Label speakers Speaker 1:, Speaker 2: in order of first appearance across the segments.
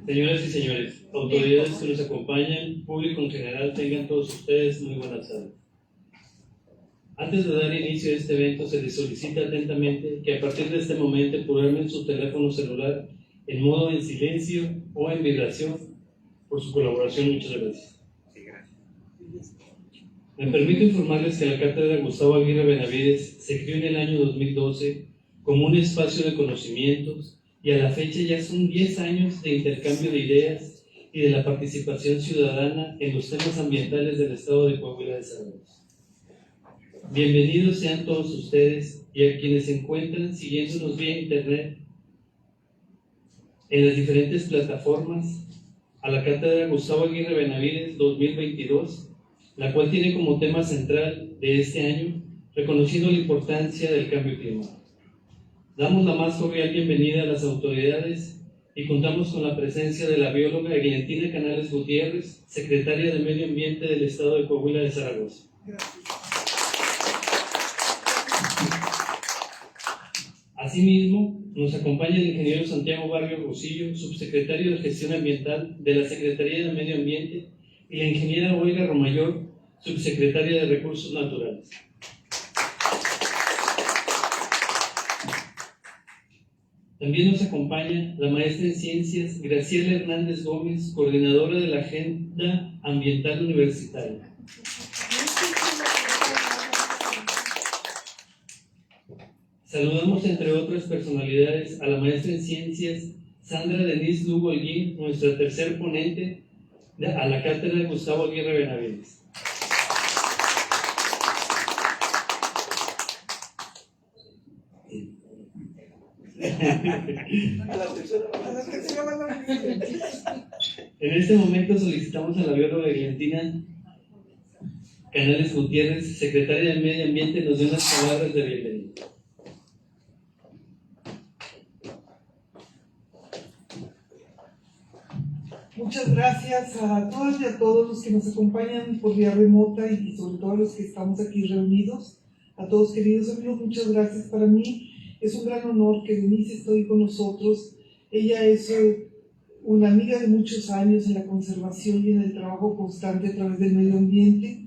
Speaker 1: Señoras y señores, autoridades que nos acompañan, público en general, tengan todos ustedes muy buenas tardes. Antes de dar inicio a este evento, se les solicita atentamente que a partir de este momento programen su teléfono celular en modo en silencio o en vibración. Por su colaboración, muchas gracias. Me permito informarles que la Cátedra Gustavo Aguirre Benavides se creó en el año 2012 como un espacio de conocimientos y a la fecha ya son 10 años de intercambio de ideas y de la participación ciudadana en los temas ambientales del estado de Coahuila de Zaragoza. Bienvenidos sean todos ustedes y a quienes se encuentran siguiéndonos vía internet en las diferentes plataformas a la Cátedra Gustavo Aguirre Benavides 2022, la cual tiene como tema central de este año reconociendo la importancia del cambio climático. Damos la más cordial bienvenida a las autoridades y contamos con la presencia de la bióloga Eglentina Canales Gutiérrez, secretaria de Medio Ambiente del Estado de Coahuila de Zaragoza. Asimismo, nos acompaña el ingeniero Santiago Barrio Rosillo, subsecretario de Gestión Ambiental de la Secretaría de Medio Ambiente, y la ingeniera Olga Romayor, subsecretaria de Recursos Naturales. También nos acompaña la maestra en Ciencias Graciela Hernández Gómez, coordinadora de la Agenda Ambiental Universitaria. Saludamos, entre otras personalidades, a la maestra en Ciencias Sandra Denise Lugo Holguín, nuestra tercer ponente a la Cátedra Gustavo Aguirre Benavides. En este momento solicitamos a la bióloga Eglentina Canales Gutiérrez, secretaria de Medio Ambiente, nos dé unas palabras de bienvenida.
Speaker 2: Muchas gracias a todas y a todos los que nos acompañan por vía remota y sobre todo a los que estamos aquí reunidos. A todos, queridos amigos, muchas gracias. Para mí es un gran honor que Denise esté hoy con nosotros. Ella es una amiga de muchos años en la conservación y en el trabajo constante a través del medio ambiente.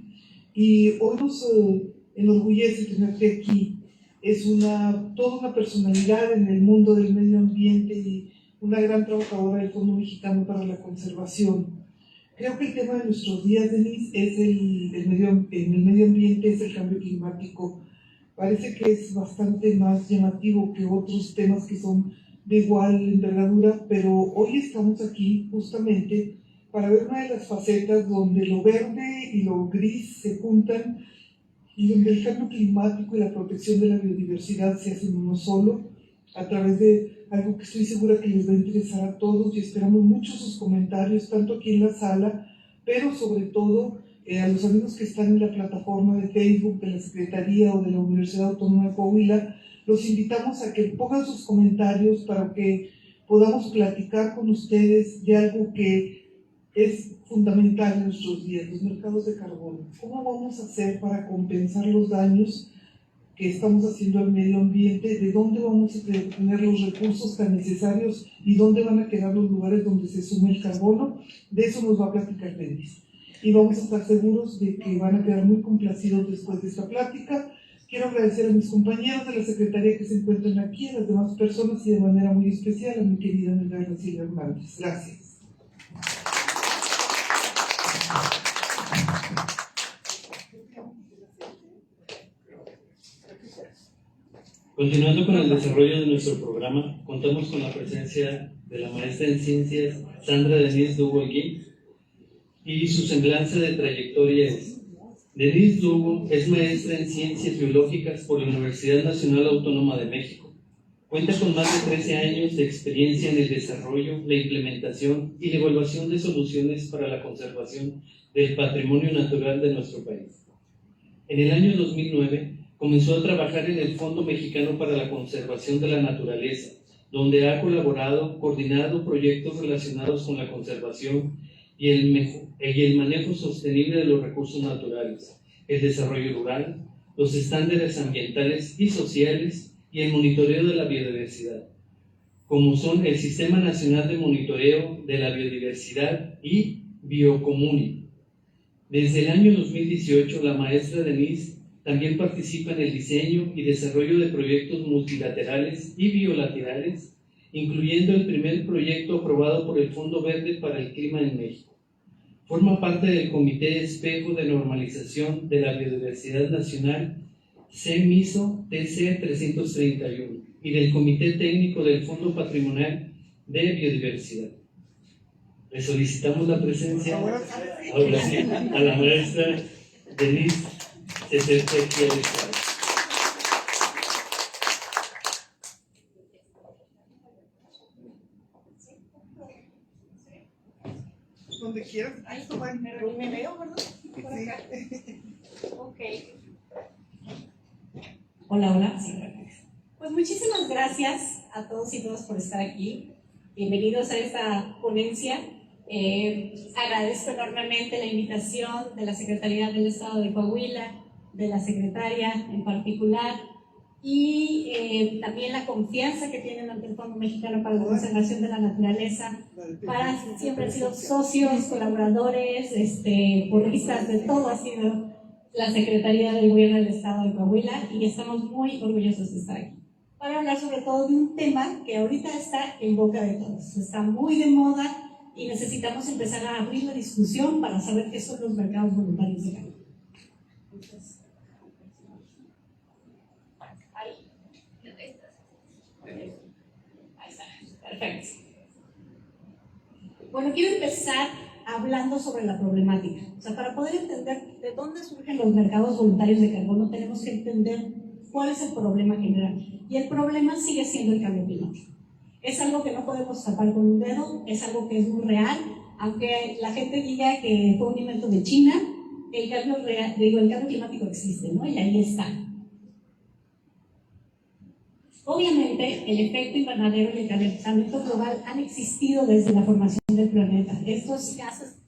Speaker 2: Y hoy nos enorgullece tenerte aquí. Es toda una personalidad en el mundo del medio ambiente y una gran trabajadora del Fondo Mexicano para la Conservación. Creo que el tema de nuestros días, Denise, es en el medio ambiente, es el cambio climático. Parece que es bastante más llamativo que otros temas que son de igual envergadura, pero hoy estamos aquí justamente para ver una de las facetas donde lo verde y lo gris se juntan y donde el cambio climático y la protección de la biodiversidad se hacen uno solo, a través de algo que estoy segura que les va a interesar a todos y esperamos mucho sus comentarios, tanto aquí en la sala, pero sobre todo a los amigos que están en la plataforma de Facebook de la Secretaría o de la Universidad Autónoma de Coahuila. Los invitamos a que pongan sus comentarios para que podamos platicar con ustedes de algo que es fundamental en nuestros días, los mercados de carbono. ¿Cómo vamos a hacer para compensar los daños que estamos haciendo al medio ambiente? ¿De dónde vamos a tener los recursos tan necesarios y dónde van a quedar los lugares donde se sume el carbono? De eso nos va a platicar Denise. Y vamos a estar seguros de que van a quedar muy complacidos después de esta plática. Quiero agradecer a mis compañeros de la Secretaría que se encuentran aquí, a las demás personas y de manera muy especial a mi querida amiga Graciela Hernández. Gracias.
Speaker 1: Continuando con el desarrollo de nuestro programa, contamos con la presencia de la maestra en Ciencias Sandra Denise Lugo Holguín y su semblanza de trayectoria es: Denise Lugo es maestra en Ciencias Biológicas por la Universidad Nacional Autónoma de México. Cuenta con más de 13 años de experiencia en el desarrollo, la implementación y la evaluación de soluciones para la conservación del patrimonio natural de nuestro país. En el año 2009, Comenzó a trabajar en el Fondo Mexicano para la Conservación de la Naturaleza, donde ha colaborado, coordinado proyectos relacionados con la conservación y el manejo sostenible de los recursos naturales, el desarrollo rural, los estándares ambientales y sociales y el monitoreo de la biodiversidad, como son el Sistema Nacional de Monitoreo de la Biodiversidad y Biocomuni. Desde el año 2018, la maestra Denise también participa en el diseño y desarrollo de proyectos multilaterales y bilaterales, incluyendo el primer proyecto aprobado por el Fondo Verde para el Clima en México. Forma parte del Comité Espejo de Normalización de la Biodiversidad Nacional, CEMISO TC 331, y del Comité Técnico del Fondo Patrimonial de Biodiversidad. Le solicitamos la presencia, ahora sí, a la maestra Denise Cecertequia de Suárez.
Speaker 2: Donde quieras.
Speaker 3: Ahí pero ni me veo, ¿verdad? Por acá. Ok. Hola. Sí, pues muchísimas gracias a todos y todas por estar aquí. Bienvenidos a esta ponencia. Agradezco enormemente la invitación de la Secretaría del Estado de Coahuila, de la secretaria en particular, y también la confianza que tienen ante el Fondo Mexicano para la Conservación de la Naturaleza. Siempre han sido socios, colaboradores, porristas, de todo ha sido la Secretaría del Gobierno del Estado de Coahuila, y estamos muy orgullosos de estar aquí para hablar sobre todo de un tema que ahorita está en boca de todos, está muy de moda y necesitamos empezar a abrir la discusión para saber qué son los mercados voluntarios de cambio. Entonces, ahí está, perfecto. Bueno, quiero empezar hablando sobre la problemática. O sea, para poder entender de dónde surgen los mercados voluntarios de carbono, tenemos que entender cuál es el problema general. Y el problema sigue siendo el cambio climático. Es algo que no podemos tapar con un dedo, es algo que es muy real, aunque la gente diga que fue un invento de China, el cambio climático existe, ¿no? Y ahí está. Obviamente, el efecto invernadero y el calentamiento global han existido desde la formación del planeta. Estas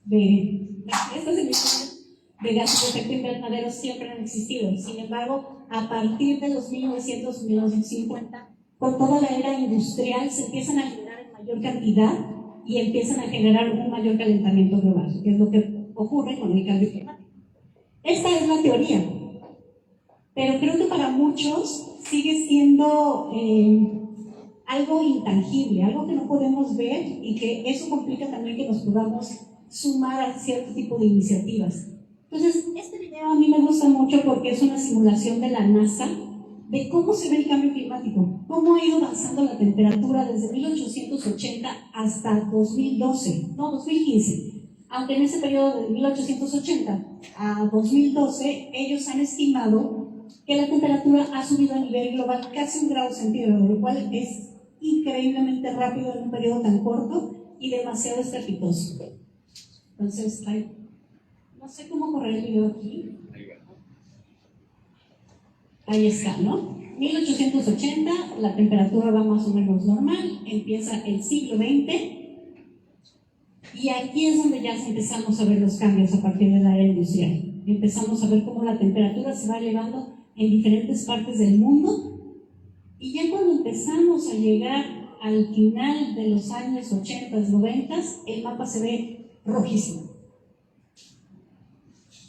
Speaker 3: emisiones de gases de efecto invernadero siempre han existido. Sin embargo, a partir de los 1950, con toda la era industrial, se empiezan a generar en mayor cantidad y empiezan a generar un mayor calentamiento global, que es lo que ocurre con el cambio climático. Esta es la teoría, pero creo que para muchos sigue siendo algo intangible, algo que no podemos ver, y que eso complica también que nos podamos sumar a cierto tipo de iniciativas. Entonces, este video a mí me gusta mucho porque es una simulación de la NASA de cómo se ve el cambio climático, cómo ha ido avanzando la temperatura desde 1880 hasta 2015. Aunque en ese periodo de 1880 a 2012, ellos han estimado que la temperatura ha subido a nivel global casi 1 grado centígrado, lo cual es increíblemente rápido en un periodo tan corto y demasiado estrepitoso. Entonces, no sé cómo correr el video aquí. Ahí está, ¿no? 1880, la temperatura va más o menos normal, empieza el siglo XX, y aquí es donde ya empezamos a ver los cambios a partir de la era industrial. Empezamos a ver cómo la temperatura se va elevando en diferentes partes del mundo, y ya cuando empezamos a llegar al final de los años 80, 90, el mapa se ve rojísimo.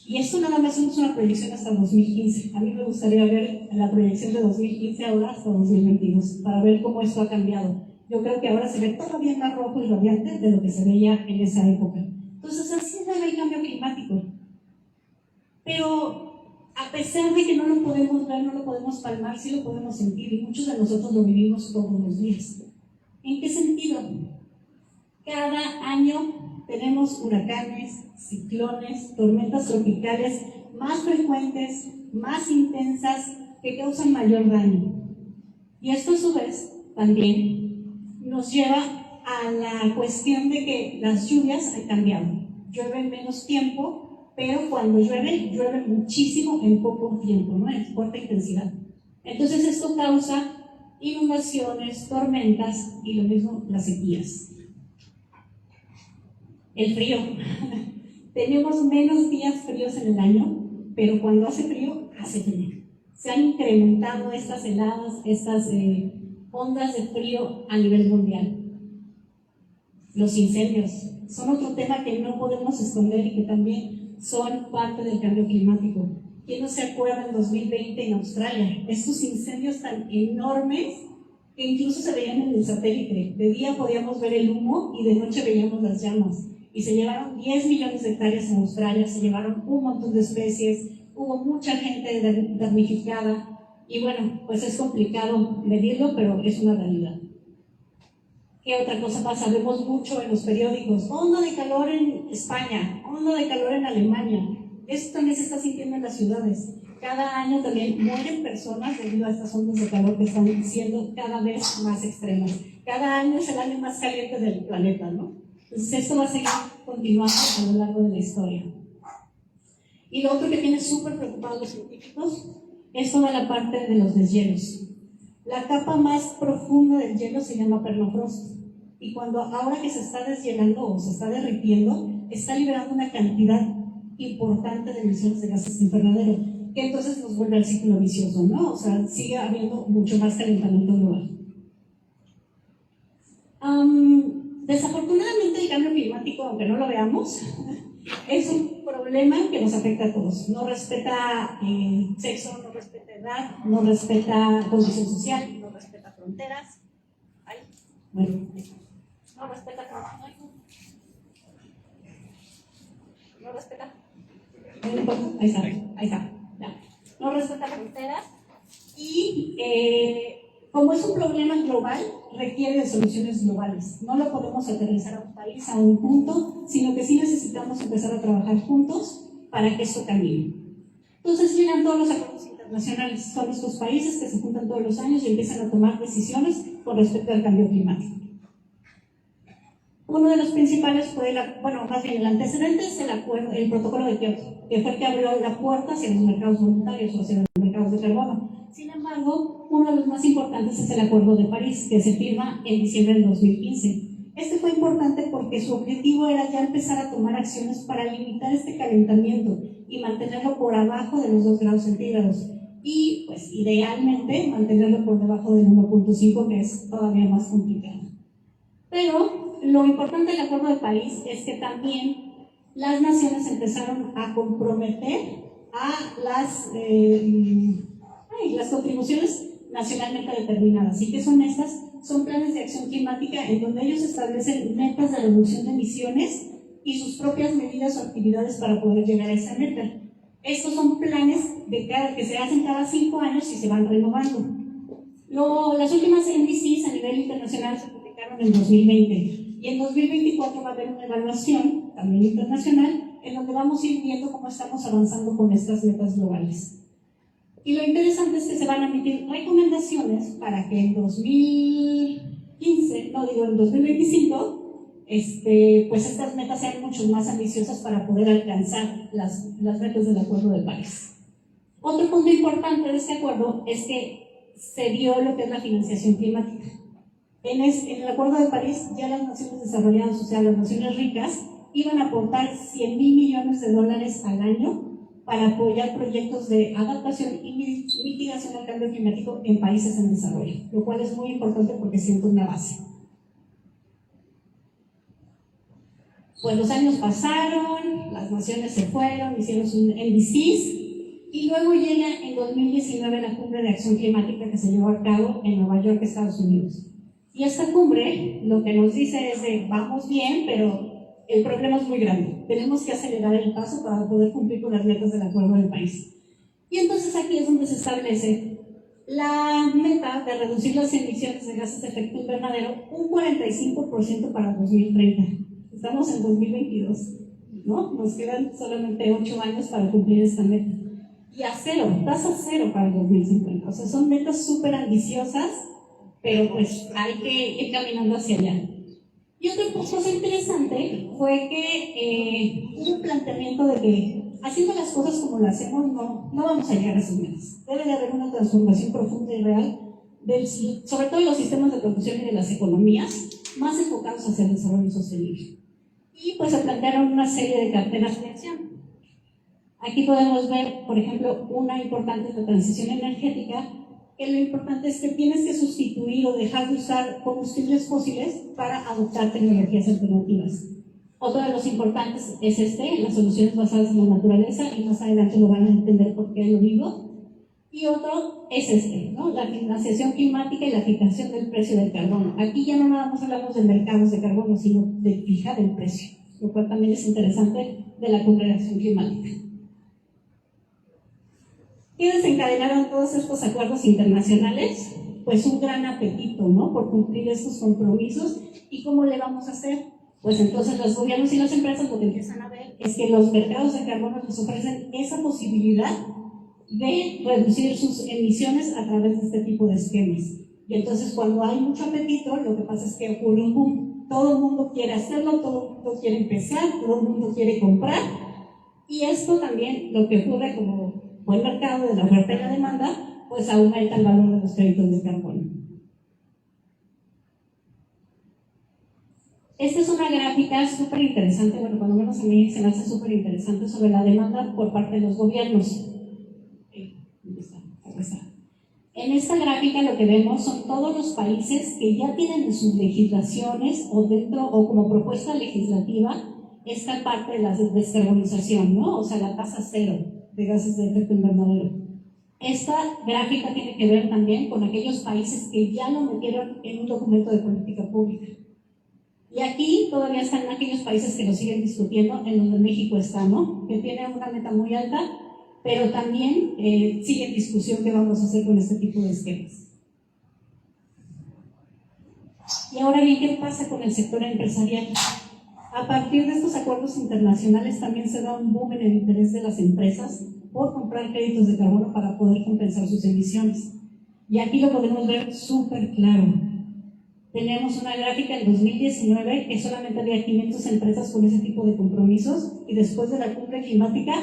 Speaker 3: Y esto nada más es una proyección hasta 2015. A mí me gustaría ver la proyección de 2015 ahora hasta 2022, para ver cómo esto ha cambiado. Yo creo que ahora se ve todavía más rojo y radiante de lo que se veía en esa época. Entonces, así se ve el cambio climático. Pero a pesar de que no lo podemos ver, no lo podemos palmar, sí lo podemos sentir, y muchos de nosotros lo vivimos todos los días. ¿En qué sentido? Cada año tenemos huracanes, ciclones, tormentas tropicales más frecuentes, más intensas, que causan mayor daño. Y esto a su vez también nos lleva a la cuestión de que las lluvias han cambiado. Llueve en menos tiempo, pero cuando llueve, llueve muchísimo en poco tiempo, ¿no? En corta intensidad. Entonces esto causa inundaciones, tormentas y lo mismo las sequías. El frío. Tenemos menos días fríos en el año, pero cuando hace frío, hace frío. Se han incrementado estas heladas, estas ondas de frío a nivel mundial. Los incendios son otro tema que no podemos esconder y que también son parte del cambio climático. ¿Quién no se acuerda en 2020 en Australia? Estos incendios tan enormes que incluso se veían en el satélite. De día podíamos ver el humo y de noche veíamos las llamas. Y se llevaron 10 millones de hectáreas en Australia, se llevaron un montón de especies, hubo mucha gente damnificada. Y bueno, pues es complicado medirlo, pero es una realidad. ¿Qué otra cosa pasa? Vemos mucho en los periódicos, onda de calor en España, onda de calor en Alemania. Esto también se está sintiendo en las ciudades. Cada año también mueren personas debido a estas ondas de calor que están siendo cada vez más extremas. Cada año es el año más caliente del planeta, ¿no? Entonces esto va a seguir continuando a lo largo de la historia. Y lo otro que tiene súper preocupados los científicos es toda la parte de los deshielos. La capa más profunda del hielo se llama permafrost. Y ahora que se está deshielando o se está derritiendo, está liberando una cantidad importante de emisiones de gases invernadero, que entonces nos vuelve al ciclo vicioso, ¿no? O sea, sigue habiendo mucho más calentamiento global. Desafortunadamente el cambio climático, aunque no lo veamos, es un problema que nos afecta a todos. No respeta sexo, no respeta edad, no respeta condición social, no respeta fronteras. No respeta fronteras. No respeta. Ahí está. Ya. No respeta fronteras. Y como es un problema global, requiere de soluciones globales. No lo podemos aterrizar a un país, a un punto, sino que sí necesitamos empezar a trabajar juntos para que esto cambie. Entonces llegan todos los acuerdos internacionales. Son estos países que se juntan todos los años y empiezan a tomar decisiones con respecto al cambio climático. Uno de los principales fue, más bien el antecedente es el protocolo de Kioto, que fue el que abrió la puerta hacia los mercados voluntarios o hacia los mercados de carbono. Sin embargo, uno de los más importantes es el Acuerdo de París, que se firma en diciembre del 2015. Este fue importante porque su objetivo era ya empezar a tomar acciones para limitar este calentamiento y mantenerlo por abajo de los 2 grados centígrados. Y, pues, idealmente, mantenerlo por debajo del 1.5, que es todavía más complicado. Pero lo importante del Acuerdo de París es que también las naciones empezaron a comprometer a las contribuciones nacionalmente determinadas. ¿Y qué son estas? Son planes de acción climática en donde ellos establecen metas de reducción de emisiones y sus propias medidas o actividades para poder llegar a esa meta. Estos son planes que se hacen cada 5 años y se van renovando. Las últimas NDCs a nivel internacional se publicaron en 2020 y en 2024 va a haber una evaluación también internacional en donde vamos a ir viendo cómo estamos avanzando con estas metas globales. Y lo interesante es que se van a emitir recomendaciones para que en 2025, pues estas metas sean mucho más ambiciosas para poder alcanzar las metas del Acuerdo de París. Otro punto importante de este acuerdo es que se dio lo que es la financiación climática. En el Acuerdo de París ya las naciones desarrolladas, o sea, las naciones ricas, iban a aportar $100,000 millones al año para apoyar proyectos de adaptación y mitigación al cambio climático en países en desarrollo, lo cual es muy importante porque sienta una base. Pues los años pasaron, las naciones se fueron, hicieron sus NDCs y luego llega en 2019 la Cumbre de Acción Climática que se llevó a cabo en Nueva York, Estados Unidos. Y esta cumbre lo que nos dice es de vamos bien, pero el problema es muy grande. Tenemos que acelerar el paso para poder cumplir con las metas del Acuerdo del País. Y entonces aquí es donde se establece la meta de reducir las emisiones de gases de efecto invernadero un 45% para 2030. Estamos en 2022, ¿no? Nos quedan solamente 8 años para cumplir esta meta. Y a tasa cero para el 2050. O sea, son metas súper ambiciosas, pero pues hay que ir caminando hacia allá. Y otra cosa interesante fue que hubo un planteamiento de que haciendo las cosas como las hacemos no vamos a llegar a sus metas. Debe de haber una transformación profunda y real, sobre todo en los sistemas de producción y de las economías, más enfocados hacia el desarrollo sostenible. Y pues se plantearon una serie de carteras de acción. Aquí podemos ver, por ejemplo, una importante de transición energética, que lo importante es que tienes que sustituir o dejar de usar combustibles fósiles para adoptar tecnologías alternativas. Otro de los importantes es las soluciones basadas en la naturaleza, y más adelante lo van a entender por qué lo digo. Y otro es ¿no? La financiación climática y la fijación del precio del carbono. Aquí ya no nada más hablamos de mercados de carbono, sino de fijar el precio, lo cual también es interesante de la Cumbre de Acción Climática. ¿Qué desencadenaron todos estos acuerdos internacionales? Pues un gran apetito, ¿no? Por cumplir estos compromisos. ¿Y cómo le vamos a hacer? Pues entonces los gobiernos y las empresas lo que empiezan a ver es que los mercados de carbono les ofrecen esa posibilidad de reducir sus emisiones a través de este tipo de esquemas. Y entonces cuando hay mucho apetito, lo que pasa es que ocurre un boom. Todo el mundo quiere hacerlo, todo el mundo quiere empezar, todo el mundo quiere comprar. Y esto también, lo que ocurre como buen mercado de la oferta y la demanda, pues aumenta el valor de los créditos de carbono. Esta es una gráfica súper interesante, bueno, cuando menos a mí se me hace súper interesante, sobre la demanda por parte de los gobiernos. En esta gráfica lo que vemos son todos los países que ya tienen en sus legislaciones o como propuesta legislativa esta parte de la descarbonización, ¿no? O sea, la tasa cero de gases de efecto invernadero. Esta gráfica tiene que ver también con aquellos países que ya lo metieron en un documento de política pública. Y aquí todavía están aquellos países que lo siguen discutiendo, en donde México está, ¿no? Que tiene una meta muy alta, pero también sigue en discusión qué vamos a hacer con este tipo de esquemas. Y ahora bien, ¿qué pasa con el sector empresarial? A partir de estos acuerdos internacionales también se da un boom en el interés de las empresas por comprar créditos de carbono para poder compensar sus emisiones. Y aquí lo podemos ver súper claro. Tenemos una gráfica en 2019 que solamente había 500 empresas con ese tipo de compromisos, y después de la cumbre climática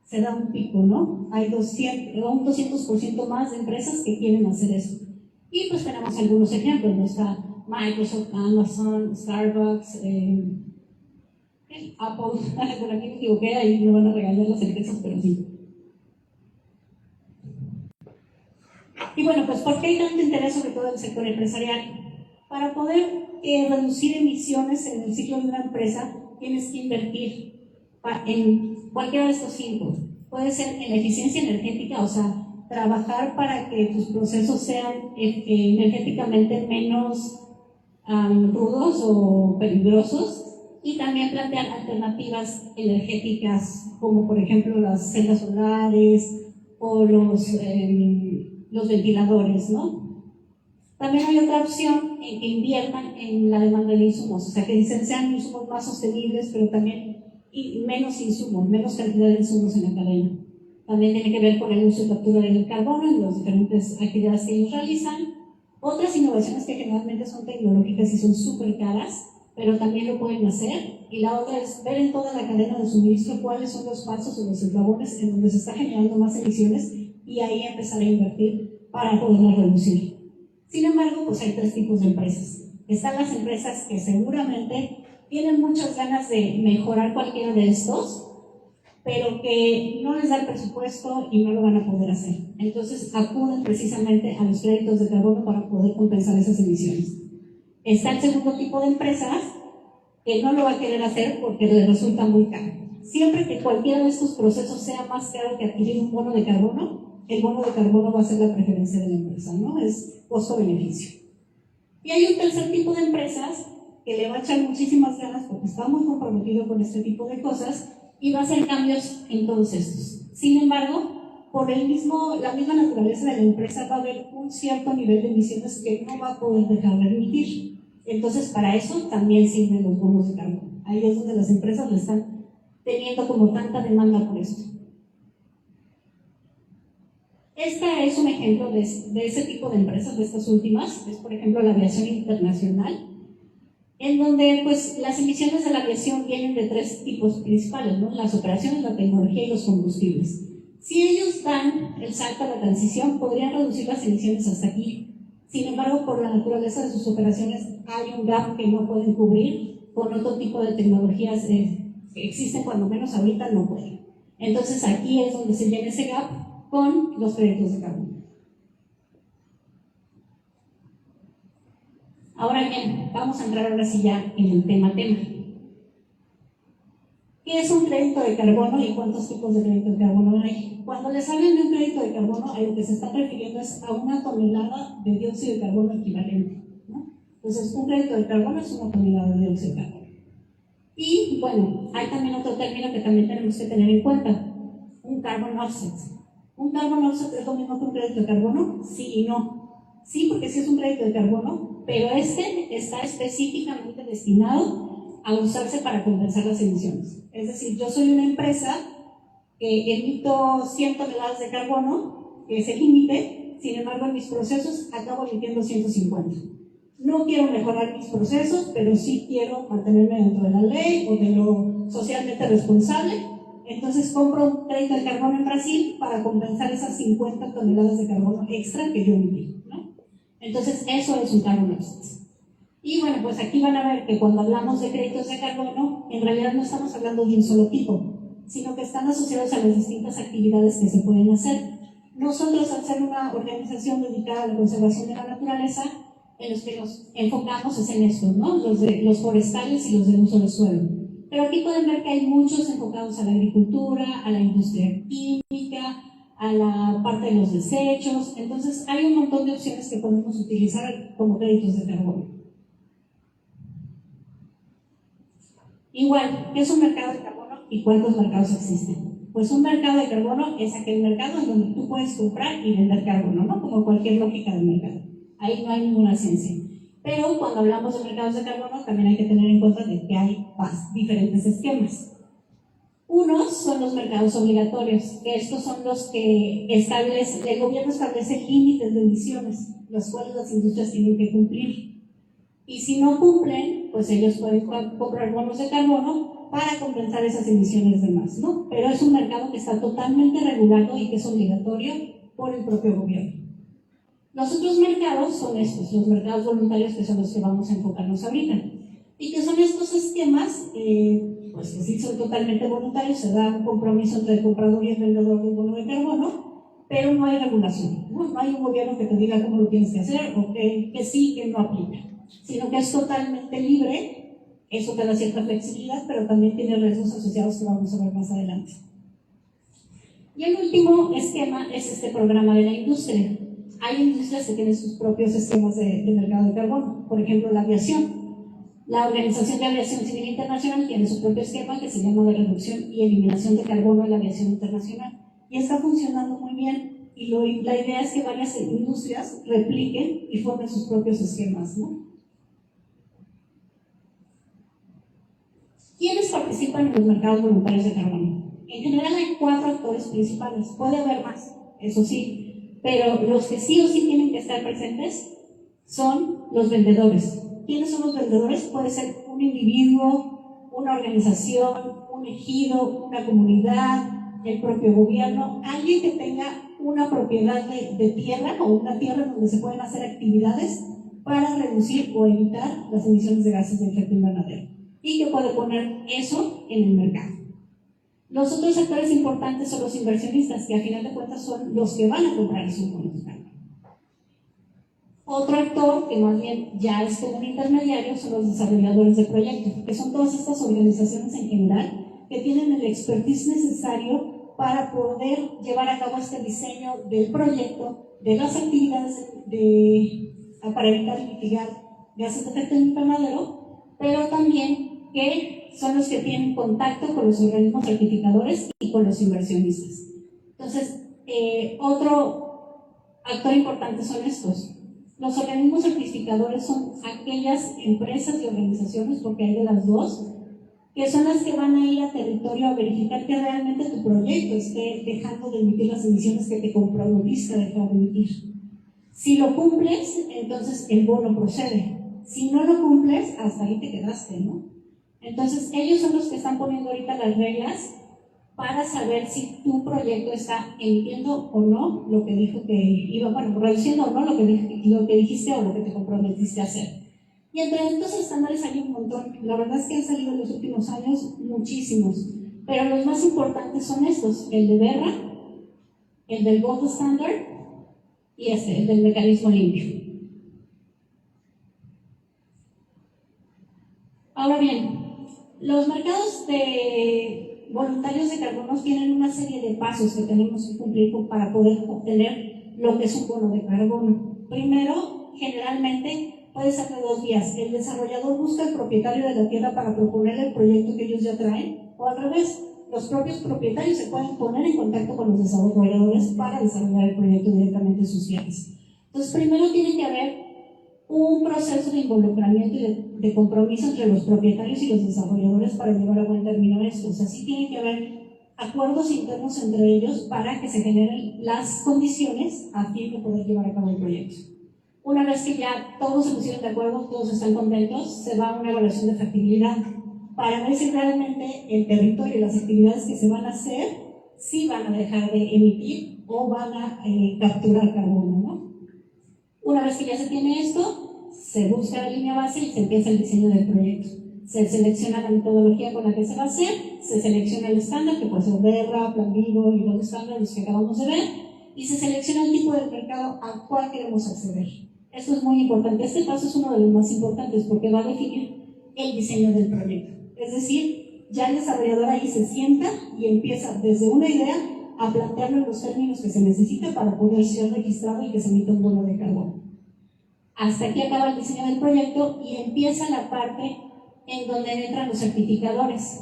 Speaker 3: se da un pico, ¿no? Hay un 200% más de empresas que quieren hacer eso. Y pues tenemos algunos ejemplos, ¿no? Está Microsoft, Amazon, Starbucks, Apple. Por aquí me equivoqué, ahí me van a regalar las empresas, pero sí. Y bueno, pues ¿por qué hay tanto interés sobre todo en el sector empresarial? Para poder reducir emisiones en el ciclo de una empresa, tienes que invertir en cualquiera de estos 5. Puede ser en la eficiencia energética, o sea, trabajar para que tus procesos sean energéticamente menos rudos o peligrosos, y también plantear alternativas energéticas, como por ejemplo las celdas solares o los ventiladores, ¿no? También hay otra opción en que inviertan en la demanda de insumos, o sea, que dicen sean insumos más sostenibles, pero también menos insumos, menos cantidad de insumos en la cadena. También tiene que ver con el uso y captura del carbono en las diferentes actividades que ellos realizan. Otras innovaciones que generalmente son tecnológicas y son súper caras, pero también lo pueden hacer. Y la otra es ver en toda la cadena de suministro cuáles son los pasos o los eslabones en donde se está generando más emisiones, y ahí empezar a invertir para poderlas reducir. Sin embargo, pues hay 3 tipos de empresas. Están las empresas que seguramente tienen muchas ganas de mejorar cualquiera de estos, pero que no les da el presupuesto y no lo van a poder hacer. Entonces acuden precisamente a los créditos de carbono para poder compensar esas emisiones. Está el segundo tipo de empresas que no lo va a querer hacer porque le resulta muy caro. Siempre que cualquiera de estos procesos sea más caro que adquirir un bono de carbono, el bono de carbono va a ser la preferencia de la empresa, ¿no? Es costo-beneficio. Y hay un tercer tipo de empresas que le va a echar muchísimas ganas porque está muy comprometido con este tipo de cosas y va a hacer cambios en todos estos. Sin embargo, por la misma naturaleza de la empresa va a haber un cierto nivel de emisiones que no va a poder dejar de emitir. Entonces, para eso también sirven los bonos de carbono. Ahí es donde las empresas le están teniendo como tanta demanda por esto. Esta es un ejemplo de ese tipo de empresas, de estas últimas. Es, por ejemplo, la aviación internacional. en donde pues las emisiones de la aviación vienen de tres tipos principales, ¿no? Las operaciones, la tecnología y los combustibles. Si ellos dan el salto a la transición, podrían reducir las emisiones hasta aquí. Sin embargo, por la naturaleza de sus operaciones, hay un gap que no pueden cubrir con otro tipo de tecnologías que existen, cuando menos ahorita no pueden. Entonces aquí es donde se llena ese gap con los créditos de carbono. Ahora bien, vamos a entrar ahora sí ya en el tema. ¿Qué es un crédito de carbono y cuántos tipos de crédito de carbono hay? Cuando les hablan de un crédito de carbono, a lo que se está refiriendo es a una tonelada de dióxido de carbono equivalente, ¿no? Entonces, un crédito de carbono es una tonelada de dióxido de carbono. Y bueno, hay también otro término que también tenemos que tener en cuenta, un carbon offset. ¿Un carbon offset es lo mismo que un crédito de carbono? Sí y no. Sí, porque sí es un crédito de carbono, pero este está específicamente destinado a usarse para compensar las emisiones. Es decir, yo soy una empresa que emito 100 toneladas de carbono, que es el límite, sin embargo en mis procesos acabo emitiendo 150. No quiero mejorar mis procesos, pero sí quiero mantenerme dentro de la ley o de lo socialmente responsable. Entonces compro un crédito de carbono en Brasil para compensar esas 50 toneladas de carbono extra que yo emití, ¿no? Entonces eso es un carbon offset. Y bueno, pues aquí van a ver que cuando hablamos de créditos de carbono, en realidad no estamos hablando de un solo tipo, sino que están asociados a las distintas actividades que se pueden hacer. Nosotros, al ser una organización dedicada a la conservación de la naturaleza, en los que nos enfocamos es en estos, ¿no? Los forestales y los de uso de suelo. Pero aquí pueden ver que hay muchos enfocados a la agricultura, a la industria química, a la parte de los desechos. Entonces hay un montón de opciones que podemos utilizar como créditos de carbono. Igual, ¿qué es un mercado de carbono y cuántos mercados existen? Pues un mercado de carbono es aquel mercado en donde tú puedes comprar y vender carbono, ¿no? Como cualquier lógica del mercado. Ahí no hay ninguna ciencia. Pero cuando hablamos de mercados de carbono, también hay que tener en cuenta de que hay diferentes esquemas. Unos son los mercados obligatorios, que estos son los que el gobierno establece límites de emisiones, los cuales las industrias tienen que cumplir. Y si no cumplen, pues ellos pueden comprar bonos de carbono para compensar esas emisiones de más, ¿no? Pero es un mercado que está totalmente regulado y que es obligatorio por el propio gobierno. Los otros mercados son estos, los mercados voluntarios, que son los que vamos a enfocarnos ahorita. Y que son estos esquemas, pues que sí son totalmente voluntarios, se da un compromiso entre el comprador y el vendedor del bono de carbono, pero no hay regulación, ¿no? No hay un gobierno que te diga cómo lo tienes que hacer o que sí, que no aplica, sino que es totalmente libre. Eso te da cierta flexibilidad, pero también tiene riesgos asociados que vamos a ver más adelante. Y el último esquema es este programa de la industria. Hay industrias que tienen sus propios esquemas de mercado de carbono, por ejemplo la aviación. La Organización de Aviación Civil Internacional tiene su propio esquema que se llama de reducción y eliminación de carbono en la aviación internacional y está funcionando muy bien, y la idea es que varias industrias repliquen y formen sus propios esquemas, ¿no? ¿Quiénes participan en los mercados voluntarios de carbono? En general hay 4 actores principales, puede haber más, eso sí, pero los que sí o sí tienen que estar presentes son los vendedores. ¿Quiénes son los vendedores? Puede ser un individuo, una organización, un ejido, una comunidad, el propio gobierno, alguien que tenga una propiedad de tierra o una tierra donde se pueden hacer actividades para reducir o evitar las emisiones de gases de efecto invernadero y que puede poner eso en el mercado. Los otros actores importantes son los inversionistas, que a final de cuentas son los que van a comprar esos bonos de carbono. Otro actor, que más bien ya es como un intermediario, son los desarrolladores de proyectos, que son todas estas organizaciones en general que tienen el expertise necesario para poder llevar a cabo este diseño del proyecto, de las actividades para evitar y mitigar gases de efecto invernadero, pero también que son los que tienen contacto con los organismos certificadores y con los inversionistas. Entonces, otro actor importante son estos. Los organismos certificadores son aquellas empresas y organizaciones, porque hay de las dos, que son las que van a ir a territorio a verificar que realmente tu proyecto esté dejando de emitir las emisiones que te comprometiste a dejar de emitir. Si lo cumples, entonces el bono procede. Si no lo cumples, hasta ahí te quedaste, ¿no? Entonces, ellos son los que están poniendo ahorita las reglas para saber si tu proyecto está emitiendo o no lo que dijo que iba, bueno, reduciendo o no lo que dijiste o lo que te comprometiste a hacer. Y entre estos estándares hay un montón. La verdad es que han salido en los últimos años muchísimos, pero los más importantes son estos: el de Verra, el del Gold Standard y el del mecanismo limpio. Ahora bien, los mercados de voluntarios de carbono tienen una serie de pasos que tenemos que cumplir para poder obtener lo que es un bono de carbono. Primero, generalmente puede ser de dos vías: el desarrollador busca al propietario de la tierra para proponerle el proyecto que ellos ya traen, o al revés, los propios propietarios se pueden poner en contacto con los desarrolladores para desarrollar el proyecto directamente en sus tierras. Entonces, primero tiene que haber un proceso de involucramiento y de compromiso entre los propietarios y los desarrolladores para llevar a buen término esto. O sea, sí tiene que haber acuerdos internos entre ellos para que se generen las condiciones a fin de poder llevar a cabo el proyecto. Una vez que ya todos se pusieron de acuerdo, todos están contentos, se va a una evaluación de factibilidad para ver si realmente el territorio y las actividades que se van a hacer sí van a dejar de emitir o van a capturar carbono, ¿no? Una vez que ya se tiene esto, se busca la línea base y se empieza el diseño del proyecto. Se selecciona la metodología con la que se va a hacer, se selecciona el estándar, que puede ser Verra, Plan Vivo y los estándares que acabamos de ver, y se selecciona el tipo de mercado al cual queremos acceder. Esto es muy importante. Este paso es uno de los más importantes porque va a definir el diseño del proyecto. Es decir, ya el desarrollador ahí se sienta y empieza desde una idea a plantearlo en los términos que se necesita para poder ser registrado y que se emita un bono de carbono. Hasta aquí acaba el diseño del proyecto y empieza la parte en donde entran los certificadores.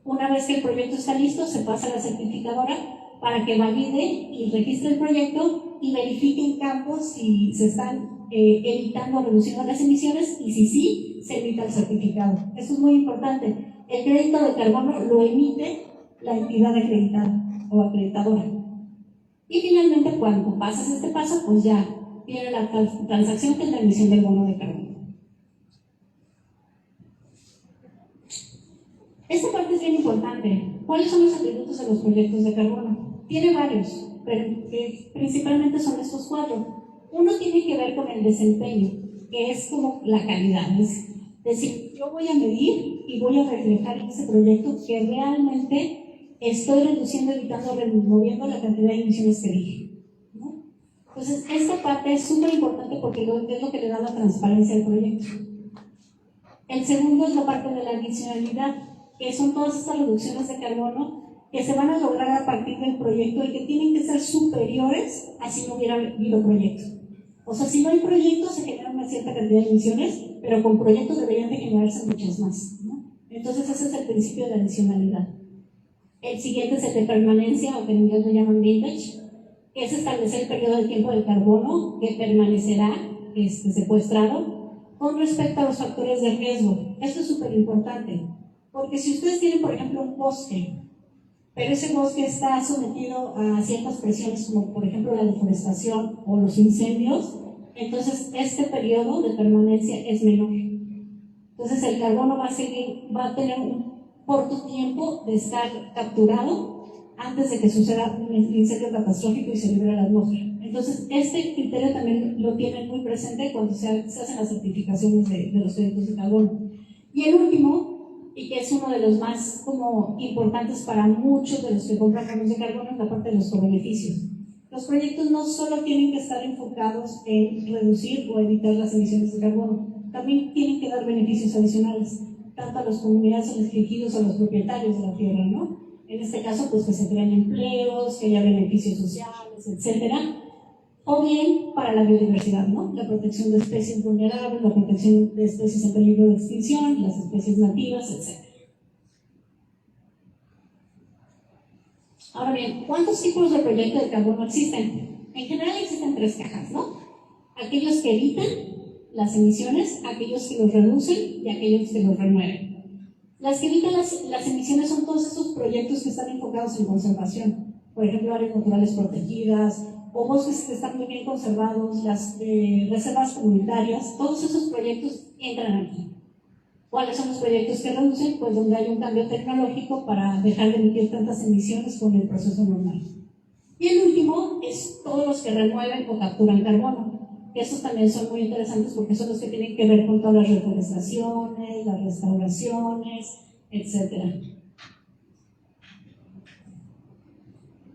Speaker 3: Una vez que el proyecto está listo, se pasa a la certificadora para que valide y registre el proyecto y verifique en campo si se están evitando o reduciendo las emisiones, y si sí, se emita el certificado. Esto es muy importante. El crédito de carbono lo emite la entidad acreditada o acreditadora. Y finalmente, cuando pasas este paso, pues ya viene la transacción, que es la emisión del bono de carbono. Esta parte es bien importante. ¿Cuáles son los atributos de los proyectos de carbono? Tiene varios, pero principalmente son estos cuatro. Uno tiene que ver con el desempeño, que es como la calidad. Es decir, yo voy a medir y voy a reflejar en ese proyecto que realmente estoy reduciendo, evitando, removiendo la cantidad de emisiones que dije, ¿no? Entonces, esta parte es súper importante porque es lo que le da la transparencia al proyecto. El segundo es la parte de la adicionalidad, que son todas estas reducciones de carbono que se van a lograr a partir del proyecto y que tienen que ser superiores a si no hubiera habido proyecto. O sea, si no hay proyecto, se genera una cierta cantidad de emisiones, pero con proyectos deberían de generarse muchas más, ¿no? Entonces, ese es el principio de la adicionalidad. El siguiente es el de permanencia, o que en inglés lo llaman vintage, que es establecer el periodo de tiempo del carbono que permanecerá secuestrado con respecto a los factores de riesgo. Esto es súper importante, porque si ustedes tienen, por ejemplo, un bosque, pero ese bosque está sometido a ciertas presiones, como por ejemplo la deforestación o los incendios, entonces este periodo de permanencia es menor. Entonces el carbono va a tener un corto tiempo de estar capturado antes de que suceda un incendio catastrófico y se libere a la atmósfera. Entonces, este criterio también lo tienen muy presente cuando se hacen las certificaciones de los créditos de carbono. Y el último, y que es uno de los más como importantes para muchos de los que compran bonos de carbono, es la parte de los cobeneficios. Los proyectos no solo tienen que estar enfocados en reducir o evitar las emisiones de carbono, también tienen que dar beneficios adicionales, tanto a las comunidades elegidos, a los propietarios de la tierra, ¿no? En este caso, pues que se creen empleos, que haya beneficios sociales, etcétera. O bien para la biodiversidad, ¿no? La protección de especies vulnerables, la protección de especies en peligro de extinción, las especies nativas, etcétera. Ahora bien, ¿cuántos tipos de proyectos de carbono existen? En general existen tres cajas, ¿no? Aquellos que evitan las emisiones, aquellos que los reducen y aquellos que los remueven. Las que evitan las emisiones son todos esos proyectos que están enfocados en conservación. Por ejemplo, áreas naturales protegidas, o bosques que están muy bien conservados, las reservas comunitarias, todos esos proyectos entran aquí. ¿Cuáles son los proyectos que reducen? Pues donde hay un cambio tecnológico para dejar de emitir tantas emisiones con el proceso normal. Y el último es todos los que remueven o capturan carbono. Esos también son muy interesantes porque son los que tienen que ver con todas las reforestaciones, las restauraciones, etc.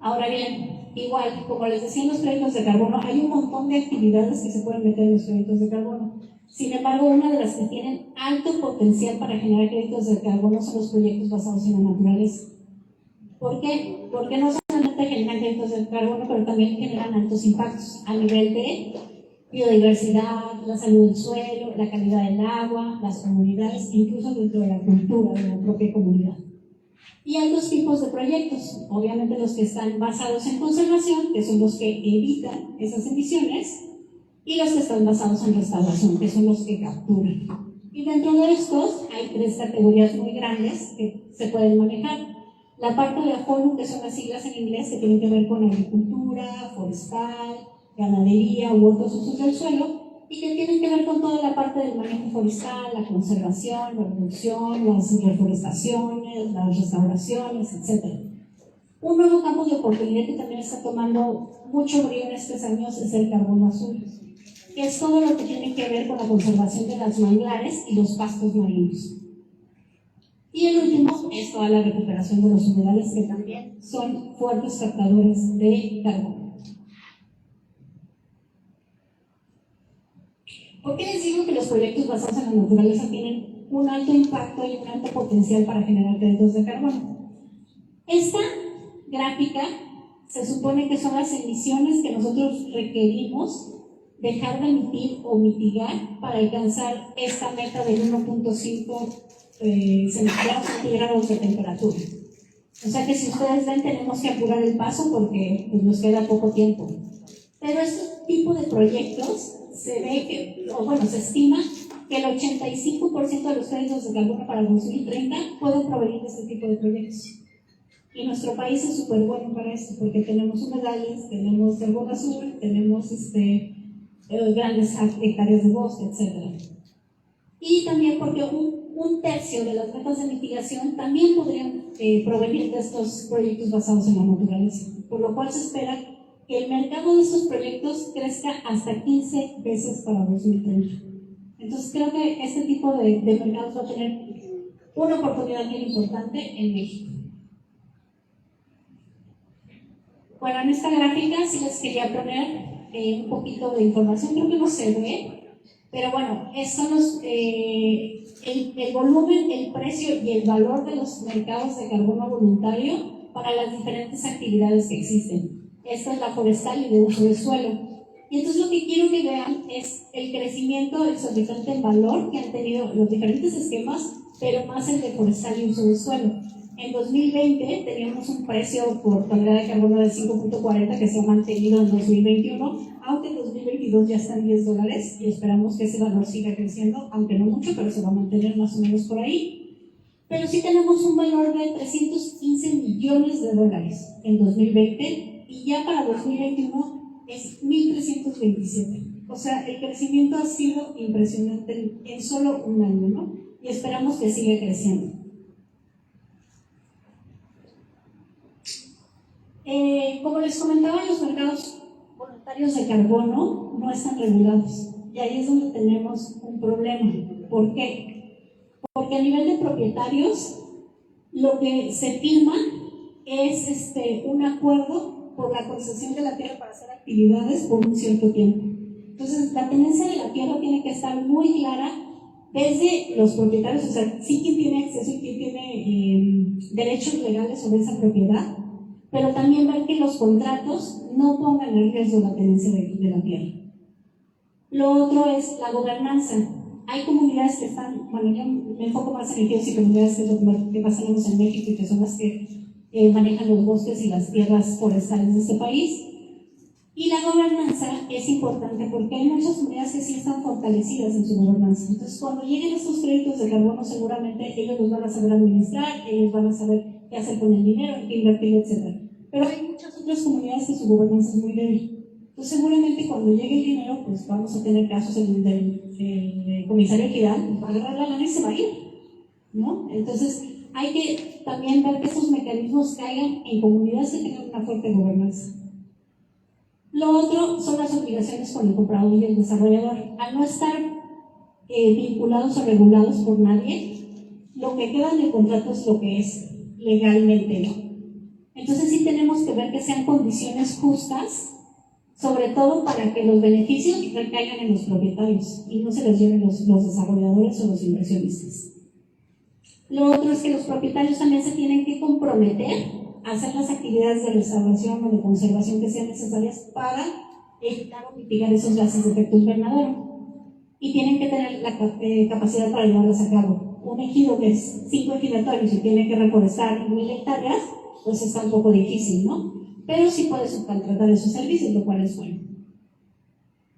Speaker 3: Ahora bien, igual, como les decía en los créditos de carbono, hay un montón de actividades que se pueden meter en los créditos de carbono. Sin embargo, una de las que tienen alto potencial para generar créditos de carbono son los proyectos basados en la naturaleza. ¿Por qué? Porque no solamente generan créditos de carbono, pero también generan altos impactos a nivel de biodiversidad, la salud del suelo, la calidad del agua, las comunidades, incluso dentro de la cultura de la propia comunidad. Y hay dos tipos de proyectos, obviamente los que están basados en conservación, que son los que evitan esas emisiones, y los que están basados en restauración, que son los que capturan. Y dentro de estos hay tres categorías muy grandes que se pueden manejar. La parte de AFOLU, que son las siglas en inglés, que tienen que ver con agricultura, forestal, ganadería u otros usos del suelo, y que tienen que ver con toda la parte del manejo forestal, la conservación, la reducción, las reforestaciones, las restauraciones, etc. Un nuevo campo de oportunidad que también está tomando mucho brillo en estos años es el carbono azul, que es todo lo que tiene que ver con la conservación de las manglares y los pastos marinos. Y el último es toda la recuperación de los humedales, que también son fuertes captadores de carbono. ¿Por qué les digo que los proyectos basados en la naturaleza tienen un alto impacto y un alto potencial para generar créditos de carbono? Esta gráfica se supone que son las emisiones que nosotros requerimos dejar de emitir o mitigar para alcanzar esta meta del 1.5 centígrados de temperatura. O sea que si ustedes ven, tenemos que apurar el paso porque pues, nos queda poco tiempo. Pero este tipo de proyectos se ve que, o bueno, se estima que el 85% de los créditos de carbono para el 2030 pueden provenir de este tipo de proyectos. Y nuestro país es súper bueno para esto, porque tenemos humedales, tenemos carbono azul, tenemos grandes hectáreas de bosque, etc. Y también porque un tercio de las metas de mitigación también podrían provenir de estos proyectos basados en la naturaleza, por lo cual se espera que el mercado de estos proyectos crezca hasta 15 veces para 2030. Entonces creo que este tipo de mercados va a tener una oportunidad bien importante en México. Bueno, en esta gráfica sí les quería poner un poquito de información, creo que no se ve, pero bueno, son el volumen, el precio y el valor de los mercados de carbono voluntario para las diferentes actividades que existen. Esta es la forestal y de uso de suelo. Y entonces lo que quiero que vean es el crecimiento exorbitante en valor que han tenido los diferentes esquemas, pero más el de forestal y uso de suelo. En 2020 teníamos un precio por tonelada de carbono de 5.40 que se ha mantenido en 2021, aunque en 2022 ya están $10 y esperamos que ese valor siga creciendo, aunque no mucho, pero se va a mantener más o menos por ahí. Pero sí tenemos un valor de $315 millones en 2020 y ya para 2021 es 1.327. O sea, el crecimiento ha sido impresionante en solo un año, ¿no? Y esperamos que siga creciendo. Como les comentaba, los mercados voluntarios de carbono no están regulados. Y ahí es donde tenemos un problema. ¿Por qué? Porque a nivel de propietarios, lo que se firma es un acuerdo por la concesión de la tierra para hacer actividades por un cierto tiempo. Entonces, la tenencia de la tierra tiene que estar muy clara desde los propietarios, o sea, sí quién tiene acceso y quién tiene derechos legales sobre esa propiedad, pero también ver que los contratos no pongan en riesgo la tenencia de la tierra. Lo otro es la gobernanza. Hay comunidades que están, bueno, yo me enfoco más en ejidos y comunidades, que es lo que más tenemos en México y que son las que manejan los bosques y las tierras forestales de este país. Y la gobernanza es importante porque hay muchas comunidades que sí están fortalecidas en su gobernanza. Entonces, cuando lleguen estos créditos de carbono, seguramente ellos los van a saber administrar, ellos van a saber qué hacer con el dinero, en qué invertir, etc. Pero hay muchas otras comunidades que su gobernanza es muy débil. Entonces seguramente cuando llegue el dinero, pues vamos a tener casos en donde el comisario Equidad va a agarrar la lana y se va a ir, ¿no? Entonces hay que también ver que estos mecanismos caigan en comunidades que tengan una fuerte gobernanza. Lo otro son las obligaciones con el comprador y el desarrollador. Al no estar vinculados o regulados por nadie, lo que queda en el contrato es lo que es legalmente, ¿no? Entonces sí tenemos que ver que sean condiciones justas, sobre todo para que los beneficios recaigan en los propietarios y no se los lleven los desarrolladores o los inversionistas. Lo otro es que los propietarios también se tienen que comprometer a hacer las actividades de restauración o de conservación que sean necesarias para evitar o mitigar esos gases de efecto invernadero. Y tienen que tener la capacidad para llevarlas a cabo. Un ejido que es 5 ejidatarios y tiene que reforestar 1000 hectáreas, pues está un poco difícil, ¿no? Pero sí puede subcontratar esos servicios, lo cual es bueno.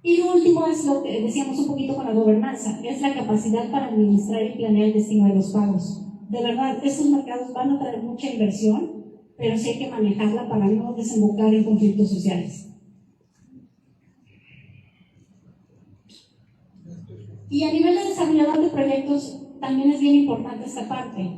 Speaker 3: Y lo último es lo que decíamos un poquito con la gobernanza, que es la capacidad para administrar y planear el destino de los pagos. De verdad, estos mercados van a traer mucha inversión, pero sí hay que manejarla para no desembocar en conflictos sociales. Y a nivel de desarrollador de proyectos, también es bien importante esta parte.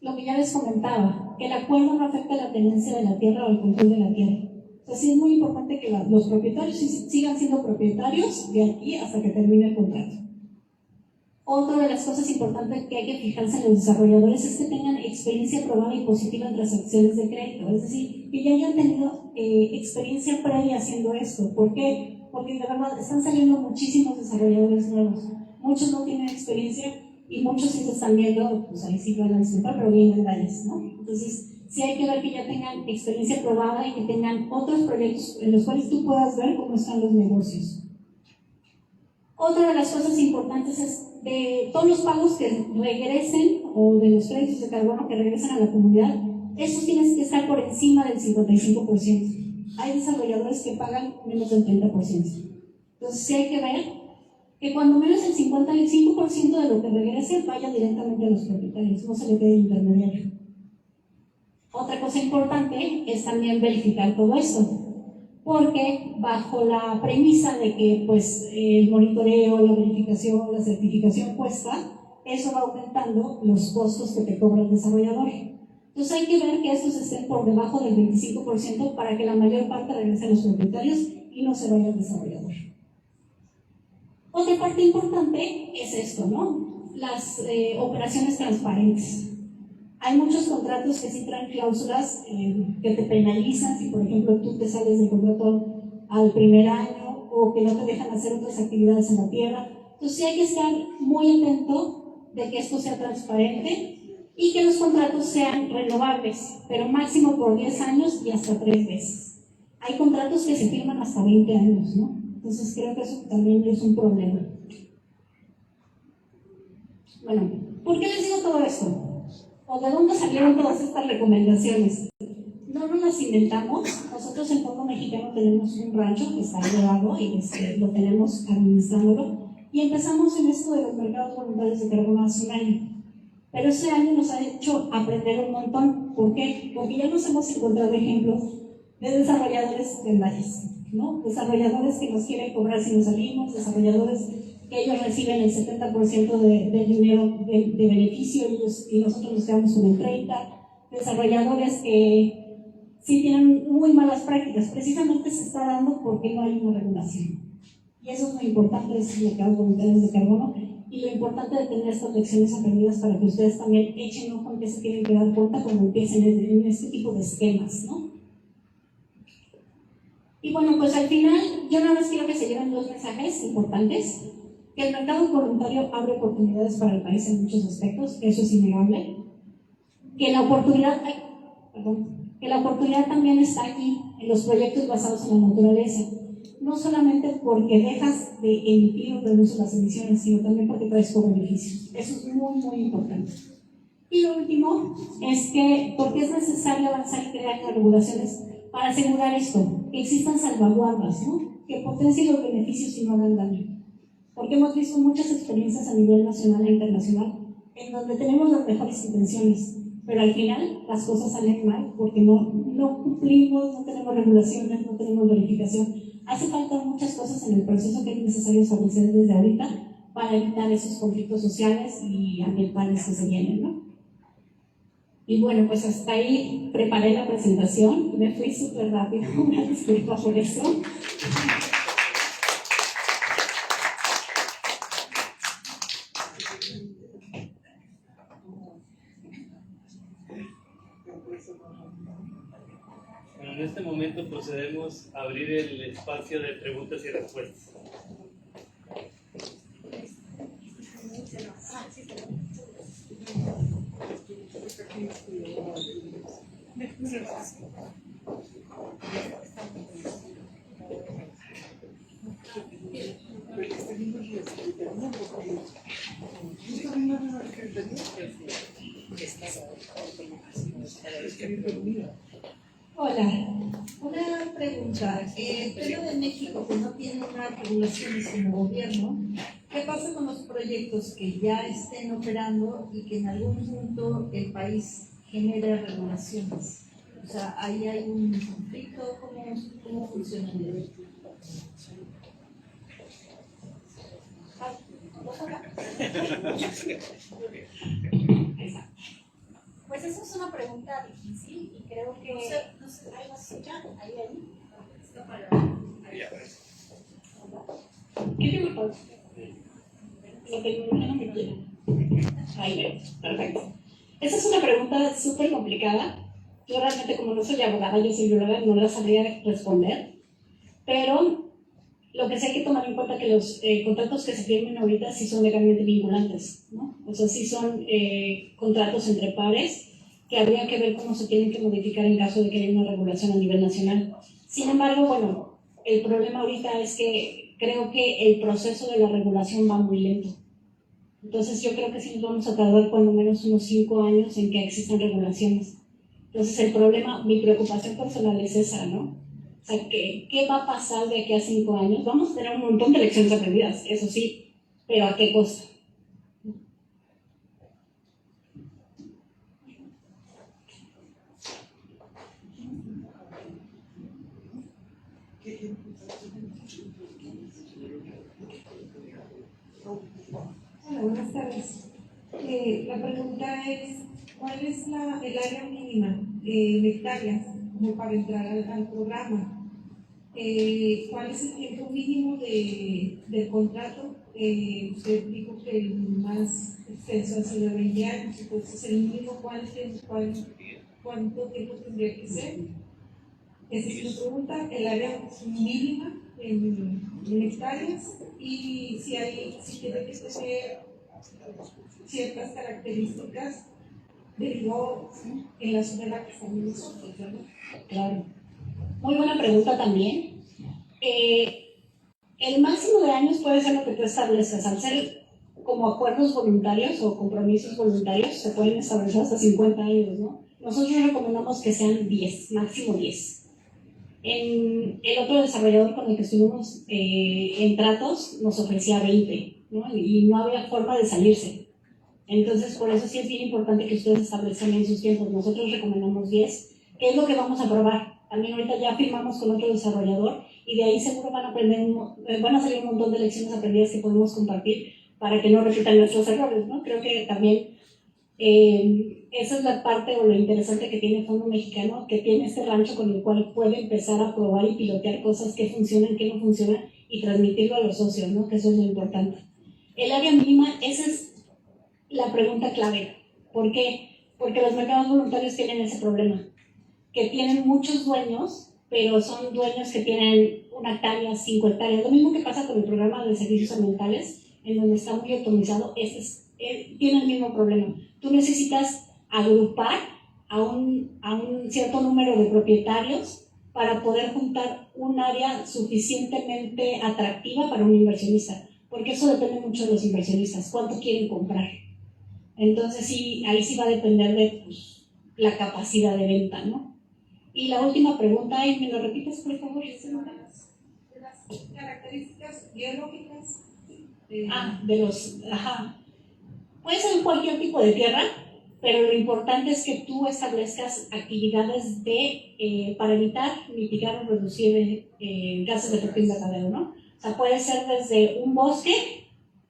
Speaker 3: Lo que ya les comentaba, que el acuerdo no afecta la tenencia de la tierra o el control de la tierra. Entonces sí es muy importante que los propietarios sigan siendo propietarios de aquí hasta que termine el contrato. Otra de las cosas importantes que hay que fijarse en los desarrolladores es que tengan experiencia probada y positiva en transacciones de crédito, es decir, que ya hayan tenido experiencia previa haciendo esto. ¿Por qué? Porque de verdad están saliendo muchísimos desarrolladores nuevos, muchos no tienen experiencia y muchos sí se están viendo, pues ahí sí van a disculpar, pero bien medallas, ¿no? Entonces, sí hay que ver que ya tengan experiencia probada y que tengan otros proyectos en los cuales tú puedas ver cómo están los negocios. Otra de las cosas importantes es de todos los pagos que regresen o de los créditos de carbono que regresen a la comunidad, esos tienen que estar por encima del 55%. Hay desarrolladores que pagan menos del 30%. Entonces, sí hay que ver que cuando menos el 55% de lo que regrese vaya directamente a los propietarios, no se le quede intermediario. Otra cosa importante es también verificar todo esto, porque bajo la premisa de que pues, el monitoreo, la verificación, la certificación cuesta, eso va aumentando los costos que te cobra el desarrollador. Entonces hay que ver que estos estén por debajo del 25% para que la mayor parte regrese a los propietarios y no se vaya al desarrollador. Otra parte importante es esto, ¿no? Las operaciones transparentes. Hay muchos contratos que sí traen cláusulas que te penalizan si, por ejemplo, tú te sales del contrato al primer año o que no te dejan hacer otras actividades en la tierra. Entonces sí hay que estar muy atento de que esto sea transparente y que los contratos sean renovables, pero máximo por 10 años y hasta 3 veces. Hay contratos que se firman hasta 20 años, ¿no? Entonces creo que eso también es un problema. Bueno, ¿por qué les digo todo esto? ¿O de dónde salieron todas estas recomendaciones? No nos las inventamos. Nosotros en Fondo Mexicano tenemos un rancho que está elevado y lo tenemos administrándolo. Y empezamos en esto de los mercados voluntarios de carbono hace un año. Pero ese año nos ha hecho aprender un montón. ¿Por qué? Porque ya nos hemos encontrado ejemplos de desarrolladores tendales, ¿no? Desarrolladores que nos quieren cobrar si nos salimos, desarrolladores que ellos reciben el 70% del dinero de beneficio y nosotros nos quedamos con el 30%, desarrolladores que sí tienen muy malas prácticas, precisamente se está dando porque no hay una regulación. Y eso es muy importante de estos mercados voluntarios de carbono y lo importante de tener estas lecciones aprendidas para que ustedes también echen ojo en qué se tienen que dar cuenta cuando empiecen en este tipo de esquemas, ¿no? Y bueno, pues al final yo nada más quiero que se lleven 2 mensajes importantes. Que el mercado voluntario abre oportunidades para el país en muchos aspectos, eso es innegable. Que la oportunidad también está aquí en los proyectos basados en la naturaleza. No solamente porque dejas de emitir o reduces las emisiones, sino también porque traes co-beneficios. Eso es muy, muy importante. Y lo último es que porque es necesario avanzar y crear las regulaciones para asegurar esto, que existan salvaguardas, ¿no? Que potencien los beneficios y no hagan daño. Porque hemos visto muchas experiencias a nivel nacional e internacional en donde tenemos las mejores intenciones, pero al final las cosas salen mal porque no cumplimos, no tenemos regulaciones, no tenemos verificación. hace falta muchas cosas en el proceso que es necesario establecer desde ahorita para evitar esos conflictos sociales y ambientales que se vienen, ¿no? Y bueno, pues hasta ahí preparé la presentación, me fui súper rápido, una disculpa por eso.
Speaker 1: Bueno, en este momento procedemos a abrir el espacio de preguntas y respuestas.
Speaker 4: Hola, una pregunta. El Pleno de México, que no tiene unas regulaciones como gobierno, ¿qué pasa con los proyectos que ya estén operando y que en algún punto el país genere regulaciones? O sea, ¿ahí hay un conflicto? ¿Cómo funciona eso?
Speaker 3: Pues esa es una pregunta difícil y creo que... No sé, ¿ahí vas a escuchar? Ahí. Está apagado. ¿Qué te gustó? Lo que no me quiero. Ahí veo, perfecto. Esa es una pregunta súper complicada. Yo realmente, como no soy abogada, yo soy bióloga, no la sabría responder. Pero lo que sí hay que tomar en cuenta que los contratos que se firmen ahorita sí son legalmente vinculantes, ¿no? O sea, sí son contratos entre pares que habría que ver cómo se tienen que modificar en caso de que haya una regulación a nivel nacional. Sin embargo, bueno, el problema ahorita es que creo que el proceso de la regulación va muy lento. Entonces yo creo que sí nos vamos a tardar cuando menos unos 5 años en que existan regulaciones. Entonces el problema, mi preocupación personal es esa, ¿no? O sea, ¿qué va a pasar de aquí a 5 años? Vamos a tener un montón de lecciones aprendidas, eso sí, pero ¿a qué costa?
Speaker 4: Hola, buenas tardes. La pregunta es, ¿cuál es el área mínima en hectáreas como para entrar al programa? ¿Cuál es el tiempo mínimo del contrato? Usted dijo que el más extenso ha sido 20 años, entonces el mínimo, ¿cuánto tiempo tendría que ser? Esa es una pregunta. El área mínima en hectáreas y si tiene que tener ciertas características derivado en la zona en la que estamos nosotros, ¿verdad?
Speaker 3: Claro. Muy buena pregunta también. El máximo de años puede ser lo que tú establezcas. Al ser como acuerdos voluntarios o compromisos voluntarios, se pueden establecer hasta 50 años, ¿no? Nosotros recomendamos que sean 10, máximo 10. En el otro desarrollador con el que estuvimos en tratos nos ofrecía 20, ¿no? Y no había forma de salirse. Entonces, por eso sí es bien importante que ustedes establezcan en sus tiempos. Nosotros recomendamos 10. ¿Qué es lo que vamos a probar? También ahorita ya firmamos con otro desarrollador y de ahí seguro van a salir un montón de lecciones aprendidas que podemos compartir para que no repitan nuestros errores, ¿no? Creo que también esa es la parte o lo interesante que tiene el Fondo Mexicano, que tiene este rancho con el cual puede empezar a probar y pilotear cosas que funcionan, que no funcionan y transmitirlo a los socios, ¿no? Que eso es lo importante. El área mínima, esa es la pregunta clave. ¿Por qué? Porque los mercados voluntarios tienen ese problema, que tienen muchos dueños, pero son dueños que tienen 1 hectárea, 5 hectáreas. Lo mismo que pasa con el programa de servicios ambientales, en donde está muy atomizado, tiene el mismo problema. Tú necesitas agrupar a un cierto número de propietarios para poder juntar un área suficientemente atractiva para un inversionista, porque eso depende mucho de los inversionistas, cuánto quieren comprar. Entonces sí, ahí sí va a depender de la capacidad de venta, ¿no? Y la última pregunta, y me lo repites por favor.
Speaker 4: De las características biológicas.
Speaker 3: Puede ser en cualquier tipo de tierra, pero lo importante es que tú establezcas actividades para evitar, mitigar o reducir gases de efecto invernadero, ¿no? O sea, puede ser desde un bosque,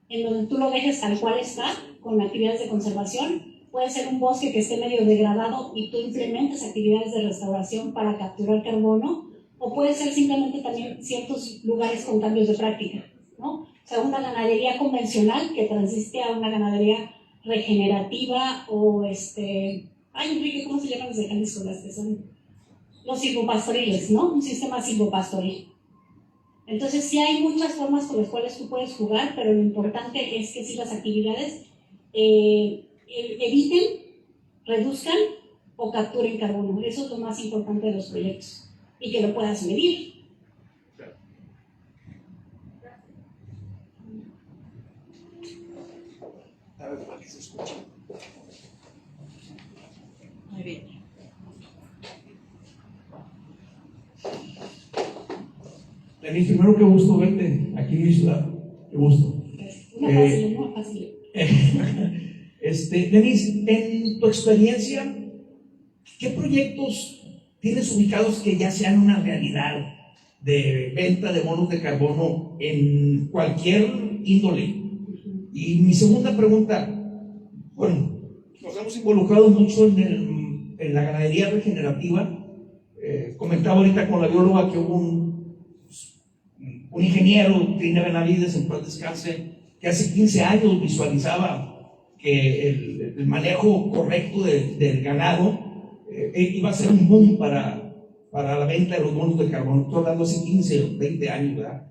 Speaker 3: en donde tú lo dejes tal cual está, con actividades de conservación. Puede ser un bosque que esté medio degradado y tú implementes actividades de restauración para capturar carbono, o puede ser simplemente también ciertos lugares con cambios de práctica, ¿no? O sea, una ganadería convencional que transiste a una ganadería regenerativa o ay, Enrique, ¿cómo se llaman los de Jalisco? Las que son los silvopastoriles, ¿no? Un sistema silvopastoril. Entonces sí hay muchas formas con las cuales tú puedes jugar, pero lo importante es que sí las actividades eviten, reduzcan o capturen carbono. Eso es lo más importante de los proyectos y que lo puedas medir.
Speaker 5: A ver, para que se escuche.
Speaker 3: Muy bien.
Speaker 5: Denis, primero qué gusto verte aquí en mi ciudad. Qué gusto.
Speaker 3: Muy fácil.
Speaker 5: Denis, en tu experiencia, ¿qué proyectos tienes ubicados que ya sean una realidad de venta de bonos de carbono en cualquier índole? Y mi segunda pregunta, bueno, nos hemos involucrado mucho en la ganadería regenerativa. Comentaba ahorita con la bióloga que hubo un ingeniero, Trina Benavides, en paz descanse, que hace 15 años visualizaba que el manejo correcto del ganado iba a ser un boom para la venta de los bonos de carbono. Estoy hablando hace 15 o 20 años, ¿verdad?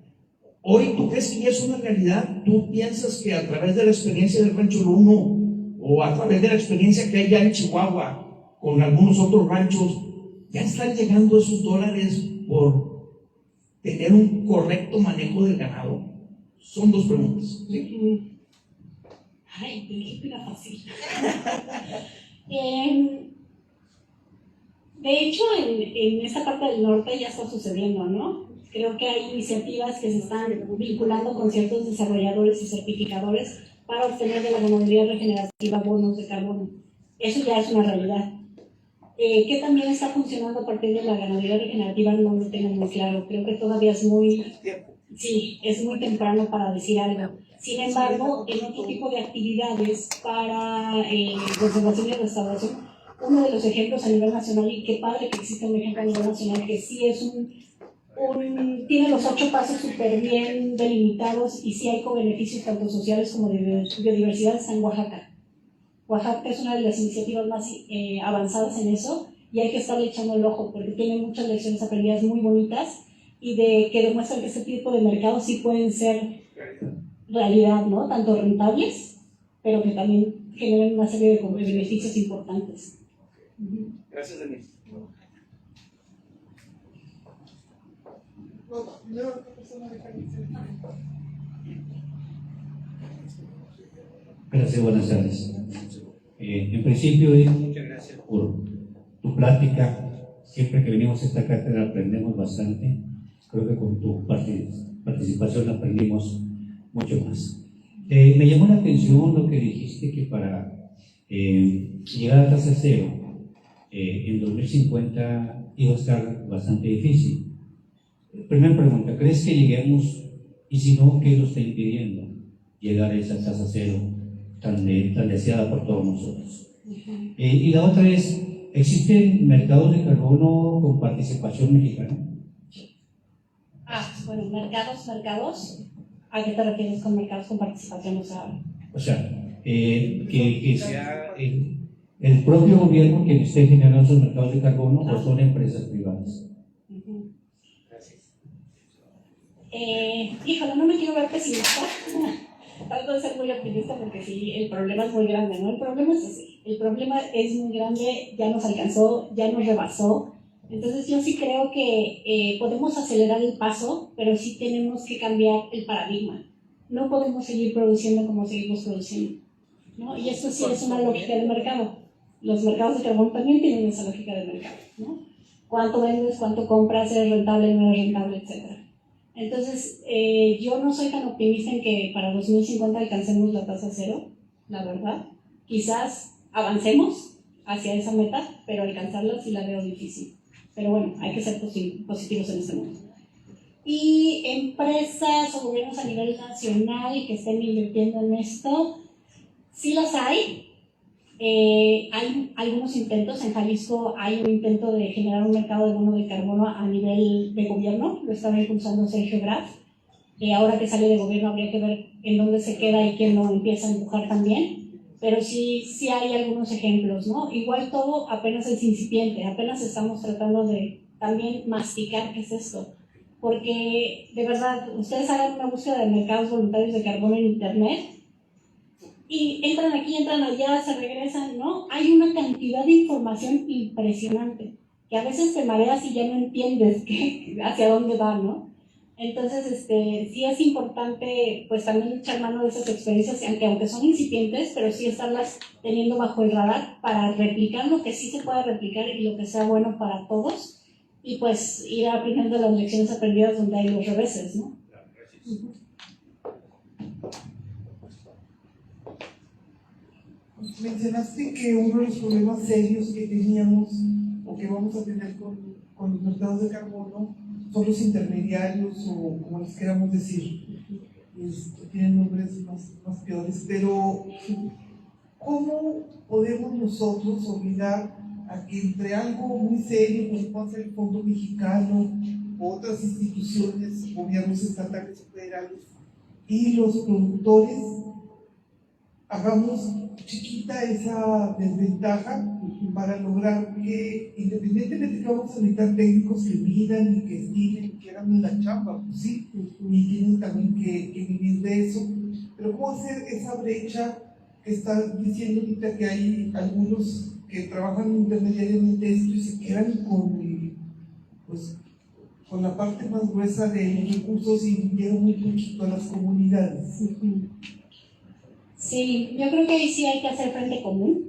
Speaker 5: Hoy, ¿tú crees que ya es una realidad? ¿Tú piensas que a través de la experiencia del Rancho Luno o a través de la experiencia que hay ya en Chihuahua con algunos otros ranchos, ya están llegando esos dólares por tener un correcto manejo del ganado? Son dos preguntas, ¿sí?
Speaker 3: Ay, te era fácil. De hecho, en esta parte del norte ya está sucediendo, ¿no? Creo que hay iniciativas que se están vinculando con ciertos desarrolladores y certificadores para obtener de la ganadería regenerativa bonos de carbono. Eso ya es una realidad. ¿Qué también está funcionando a partir de la ganadería regenerativa? No lo tengo muy claro. Creo que todavía es muy temprano para decir algo. Sin embargo, en otro tipo de actividades para conservación y restauración, uno de los ejemplos a nivel nacional, y qué padre que existe un ejemplo a nivel nacional que sí es tiene los 8 pasos súper bien delimitados y sí hay co-beneficios tanto sociales como de biodiversidad, está en Oaxaca. Oaxaca es una de las iniciativas más avanzadas en eso y hay que estarle echando el ojo porque tiene muchas lecciones aprendidas muy bonitas y que demuestran que este tipo de mercados sí pueden ser realidad, ¿no? Tanto rentables, pero que también generan una serie de beneficios importantes.
Speaker 5: Gracias, Denis.
Speaker 6: Gracias, buenas tardes. En principio, muchas gracias por tu plática. Siempre que venimos a esta cátedra aprendemos bastante. Creo que con tu participación aprendimos mucho más. Me llamó la atención lo que dijiste, que para llegar a tasa cero en 2050 iba a estar bastante difícil. Primera pregunta, ¿crees que lleguemos? Y si no, ¿qué lo está impidiendo llegar a esa tasa cero tan deseada por todos nosotros? Y la otra es, ¿existen mercados de carbono con participación mexicana?
Speaker 3: Bueno, mercados. ¿A qué te refieres con mercados con participación?
Speaker 6: O sea, que sea el propio gobierno quien esté generando esos mercados de carbono o son empresas privadas.
Speaker 3: Híjole, no me quiero ver pesimista. Trato de ser muy optimista porque sí, el problema es muy grande, ¿no? El problema es así. El problema es muy grande, ya nos alcanzó, ya nos rebasó. Entonces yo sí creo que podemos acelerar el paso, pero sí tenemos que cambiar el paradigma. No podemos seguir produciendo como seguimos produciendo, ¿no? Y esto sí es una lógica del mercado. Los mercados de carbono también tienen esa lógica del mercado, ¿no? ¿Cuánto vendes, cuánto compras, es rentable, no es rentable, etcétera? Entonces, yo no soy tan optimista en que para 2050 alcancemos la tasa cero, la verdad. Quizás avancemos hacia esa meta, pero alcanzarla sí la veo difícil. Pero bueno, hay que ser positivos en este momento. Y empresas o gobiernos a nivel nacional que estén invirtiendo en esto, sí las hay. Hay algunos intentos. En Jalisco hay un intento de generar un mercado de bono de carbono a nivel de gobierno, lo estaba impulsando Sergio Graf. Ahora que sale de gobierno habría que ver en dónde se queda y quién lo empieza a empujar también, pero sí hay algunos ejemplos, ¿no? Igual todo apenas es incipiente, apenas estamos tratando de también masticar qué es esto, porque de verdad, ustedes hagan una búsqueda de mercados voluntarios de carbono en internet y entran aquí, entran allá, se regresan, ¿no? Hay una cantidad de información impresionante que a veces te mareas y ya no entiendes hacia dónde va, ¿no? Entonces, sí es importante, pues también echar mano de esas experiencias, aunque son incipientes, pero sí estarlas teniendo bajo el radar para replicar lo que sí se pueda replicar y lo que sea bueno para todos, y pues ir aprendiendo las lecciones aprendidas donde hay los reveses, ¿no?
Speaker 2: Mencionaste que uno de los problemas serios que teníamos o que vamos a tener con los mercados de carbono son los intermediarios, o como les queramos decir, tienen nombres más peores, pero ¿cómo podemos nosotros obligar a que entre algo muy serio, como puede ser el Fondo Mexicano, o otras instituciones, gobiernos estatales o federales, y los productores, hagamos chiquita esa desventaja para lograr que, independientemente que vamos a necesitar técnicos que midan y que estimen, que hagan la chamba, pues sí, y tienen también que vivir de eso, pero cómo hacer esa brecha que está diciendo ahorita, que hay algunos que trabajan intermediariamente esto y se quedan con la parte más gruesa de los recursos y llegan muy poquito a las comunidades.
Speaker 3: Sí, yo creo que ahí sí hay que hacer frente común.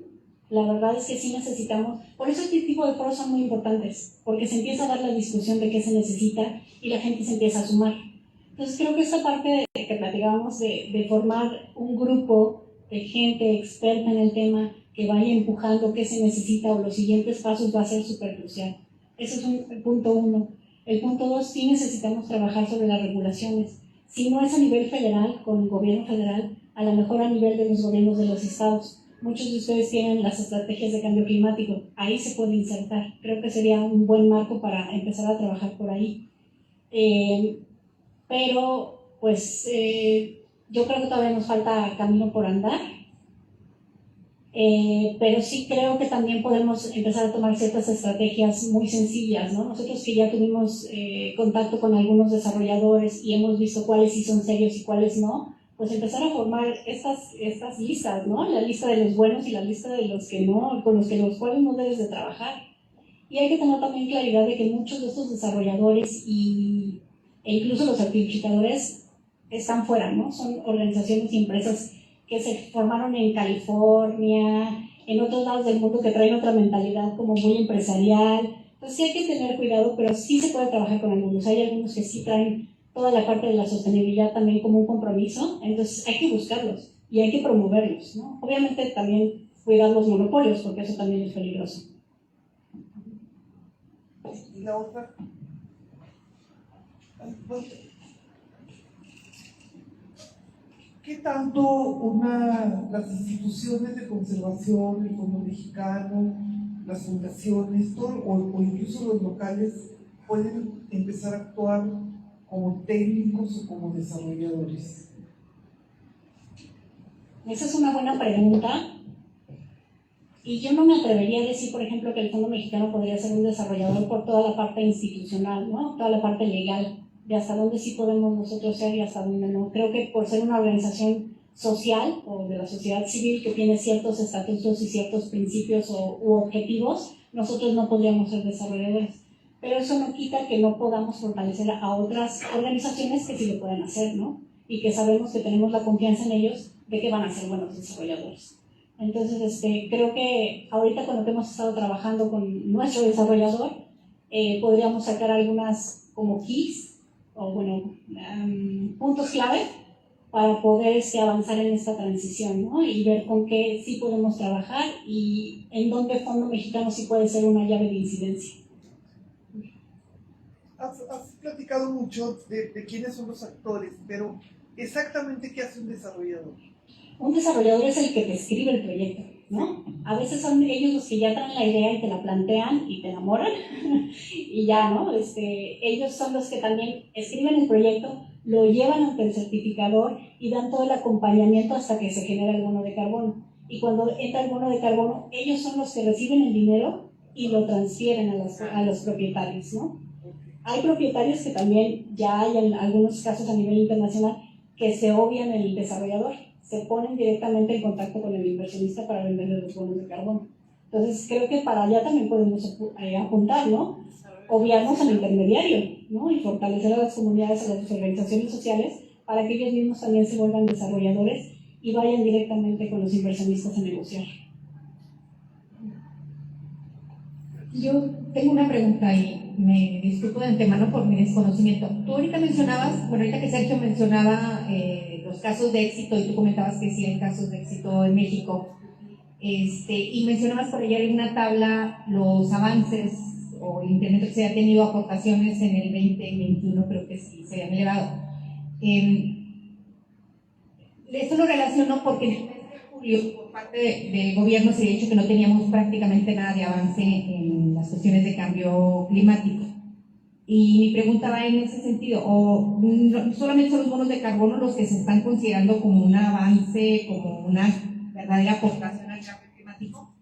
Speaker 3: La verdad es que sí necesitamos, por eso este tipo de foros son muy importantes, porque se empieza a dar la discusión de qué se necesita y la gente se empieza a sumar. Entonces creo que esta parte que platicábamos de formar un grupo de gente experta en el tema que vaya empujando qué se necesita o los siguientes pasos va a ser súper crucial. Ese es el punto 1. El punto 2, sí necesitamos trabajar sobre las regulaciones. Si no es a nivel federal, con el gobierno federal, a lo mejor a nivel de los gobiernos de los estados. Muchos de ustedes tienen las estrategias de cambio climático, ahí se puede insertar. Creo que sería un buen marco para empezar a trabajar por ahí. Pero, pues, yo creo que todavía nos falta camino por andar. Pero sí creo que también podemos empezar a tomar ciertas estrategias muy sencillas, ¿no? Nosotros que ya tuvimos contacto con algunos desarrolladores y hemos visto cuáles sí son serios y cuáles no, pues empezar a formar estas listas, ¿no? La lista de los buenos y la lista de los que no, con los cuales no debes de trabajar. Y hay que tener también claridad de que muchos de estos desarrolladores e incluso los certificadores están fuera, ¿no? Son organizaciones y empresas que se formaron en California, en otros lados del mundo que traen otra mentalidad como muy empresarial. Entonces sí hay que tener cuidado, pero sí se puede trabajar con algunos. Hay algunos que sí traen toda la parte de la sostenibilidad también como un compromiso, entonces hay que buscarlos y hay que promoverlos, ¿no? Obviamente también cuidar los monopolios, porque eso también es peligroso.
Speaker 2: Y la otra, ¿qué tanto las instituciones de conservación, el Fondo Mexicano, las fundaciones, o incluso los locales pueden empezar a actuar como técnicos o como desarrolladores?
Speaker 3: Esa es una buena pregunta. Y yo no me atrevería a decir, por ejemplo, que el Fondo Mexicano podría ser un desarrollador por toda la parte institucional, ¿no? Toda la parte legal, de hasta dónde sí podemos nosotros ser y hasta dónde no. Creo que por ser una organización social o de la sociedad civil que tiene ciertos estatutos y ciertos principios u objetivos, nosotros no podríamos ser desarrolladores. Pero eso no quita que no podamos fortalecer a otras organizaciones que sí lo pueden hacer, ¿no? Y que sabemos que tenemos la confianza en ellos de que van a ser buenos desarrolladores. Entonces, creo que ahorita con lo que hemos estado trabajando con nuestro desarrollador, podríamos sacar algunas como keys, o bueno, puntos clave para poder avanzar en esta transición, ¿no? Y ver con qué sí podemos trabajar y en dónde Fondo Mexicano sí puede ser una llave de incidencia.
Speaker 2: Has platicado mucho de quiénes son los actores, pero exactamente qué hace un desarrollador.
Speaker 3: Un desarrollador es el que te escribe el proyecto, ¿no? A veces son ellos los que ya traen la idea y te la plantean y te enamoran y ya, ¿no? Ellos son los que también escriben el proyecto, lo llevan ante el certificador y dan todo el acompañamiento hasta que se genera el bono de carbono. Y cuando entra el bono de carbono, ellos son los que reciben el dinero y lo transfieren a los propietarios, ¿no? Hay propietarios que también ya hay en algunos casos a nivel internacional que se obvian el desarrollador, se ponen directamente en contacto con el inversionista para venderle los bonos de carbono. Entonces creo que para allá también podemos apuntar, ¿no? Obviarnos al intermediario, ¿no? Y fortalecer a las comunidades, a las organizaciones sociales para que ellos mismos también se vuelvan desarrolladores y vayan directamente con los inversionistas a negociar.
Speaker 7: Yo tengo una pregunta y me disculpo de antemano por mi desconocimiento. Tú ahorita mencionabas, bueno, ahorita que Sergio mencionaba los casos de éxito y tú comentabas que sí hay casos de éxito en México, y mencionabas por allá en una tabla los avances o el incremento que se ha tenido aportaciones en el 2021, creo que sí se han elevado. Esto lo relaciono porque en el mes de julio, por parte del gobierno, se ha dicho que no teníamos prácticamente nada de avance en las cuestiones de cambio climático. Y mi pregunta va en ese sentido, o no, solamente son los bonos de carbono los que se están considerando como un avance, como una verdadera aportación al cambio climático,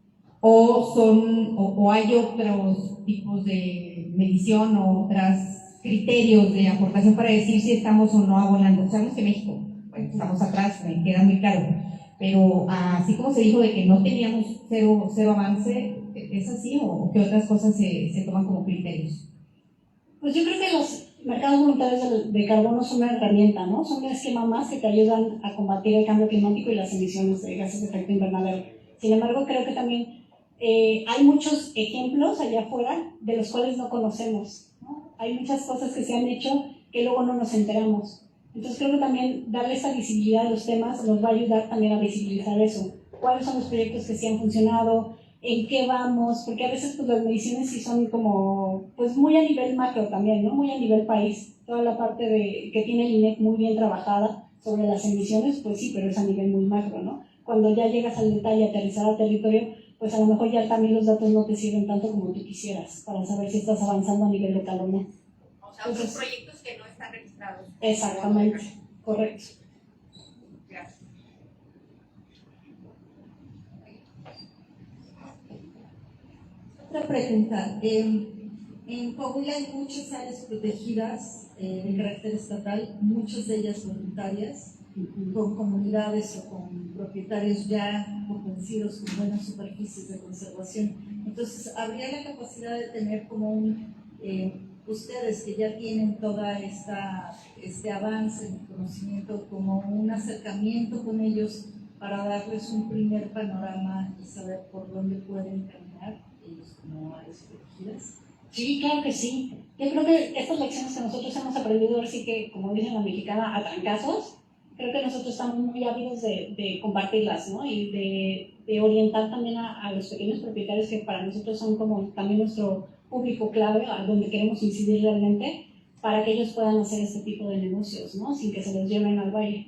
Speaker 7: o hay otros tipos de medición o otros criterios de aportación para decir si estamos o no abonando. Sabemos que México, bueno, estamos atrás, me queda muy claro, pero así como se dijo de que no teníamos cero avance, ¿es así o qué otras cosas se toman como criterios?
Speaker 3: Pues yo creo que los mercados voluntarios de carbono son una herramienta, ¿no? Son un esquema más que te ayudan a combatir el cambio climático y las emisiones de gases de efecto invernadero. Sin embargo, creo que también hay muchos ejemplos allá afuera de los cuales no conocemos, ¿no? Hay muchas cosas que se han hecho que luego no nos enteramos. Entonces creo que también darle esa visibilidad a los temas nos va a ayudar también a visibilizar eso. ¿Cuáles son los proyectos que sí han funcionado? ¿En qué vamos? Porque a veces pues, las mediciones sí son como, pues muy a nivel macro también, ¿no? Muy a nivel país. Toda la parte que tiene el INEC muy bien trabajada sobre las emisiones, pues sí, pero es a nivel muy macro, ¿no? Cuando ya llegas al detalle, aterrizar al territorio, pues a lo mejor ya también los datos no te sirven tanto como tú quisieras para saber si estás avanzando a nivel local o no.
Speaker 7: O sea, otros proyectos que no están registrados.
Speaker 3: Exactamente, correcto.
Speaker 7: Gracias.
Speaker 4: Otra pregunta. En Coahuila hay muchas áreas protegidas de carácter estatal, muchas de ellas voluntarias, con comunidades o con propietarios ya convencidos con buenas superficies de conservación. Entonces, ¿habría la capacidad de tener como ustedes que ya tienen toda este avance en el conocimiento, como un acercamiento con ellos para darles un primer panorama y saber por dónde pueden caminar ellos como áreas protegidas?
Speaker 3: Sí, claro que sí. Yo creo que estas lecciones que nosotros hemos aprendido, ahora sí que, como dicen la mexicana, a trancazos, creo que nosotros estamos muy ávidos de compartirlas, ¿no? Y de orientar también a los pequeños propietarios que para nosotros son como también nuestro público clave, a donde queremos incidir realmente, para que ellos puedan hacer este tipo de negocios, ¿no? Sin que se los lleven al baile.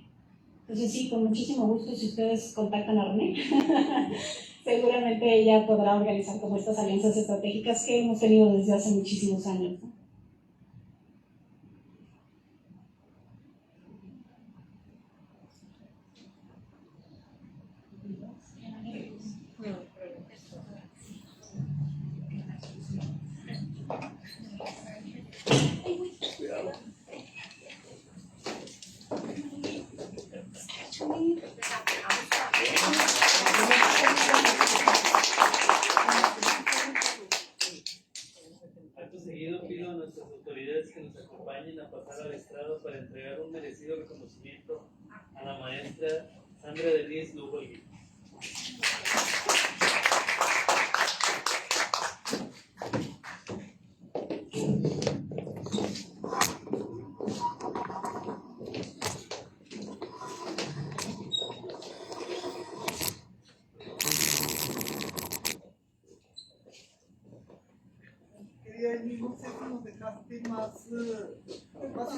Speaker 3: Entonces sí, con muchísimo gusto, si ustedes contactan a René, seguramente ella podrá organizar como estas alianzas estratégicas que hemos tenido desde hace muchísimos años, ¿no?
Speaker 1: Acto seguido pido a nuestras autoridades que nos acompañen a pasar al estrado para entregar un merecido reconocimiento a la maestra Sandra Denise Lugo.
Speaker 2: sé si nos dejaste más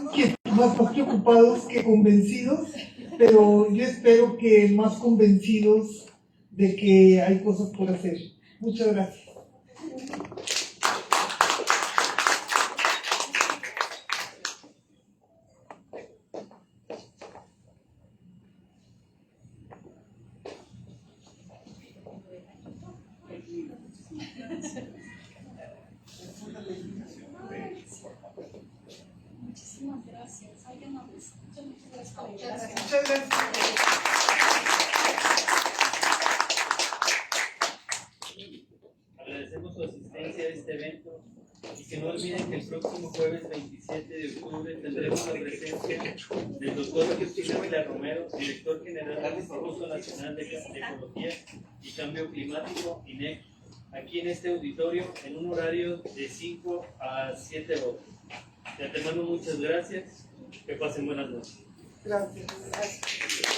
Speaker 2: inquietos, más preocupados que convencidos, pero yo espero que más convencidos de que hay cosas por hacer. Muchas gracias.
Speaker 3: Muchísimas gracias. Ay, qué amables. Muchas gracias.
Speaker 2: Muchas gracias.
Speaker 1: Agradecemos su asistencia a este evento y que no olviden que el próximo jueves 27 de octubre tendremos la presencia del doctor Agustín Ávila Romero, director general del Instituto Nacional de Ecología y Cambio Climático, INEC, aquí en este auditorio en un horario de 5 a 7 horas. De antemano, muchas gracias. Que pasen buenas noches.
Speaker 2: Gracias.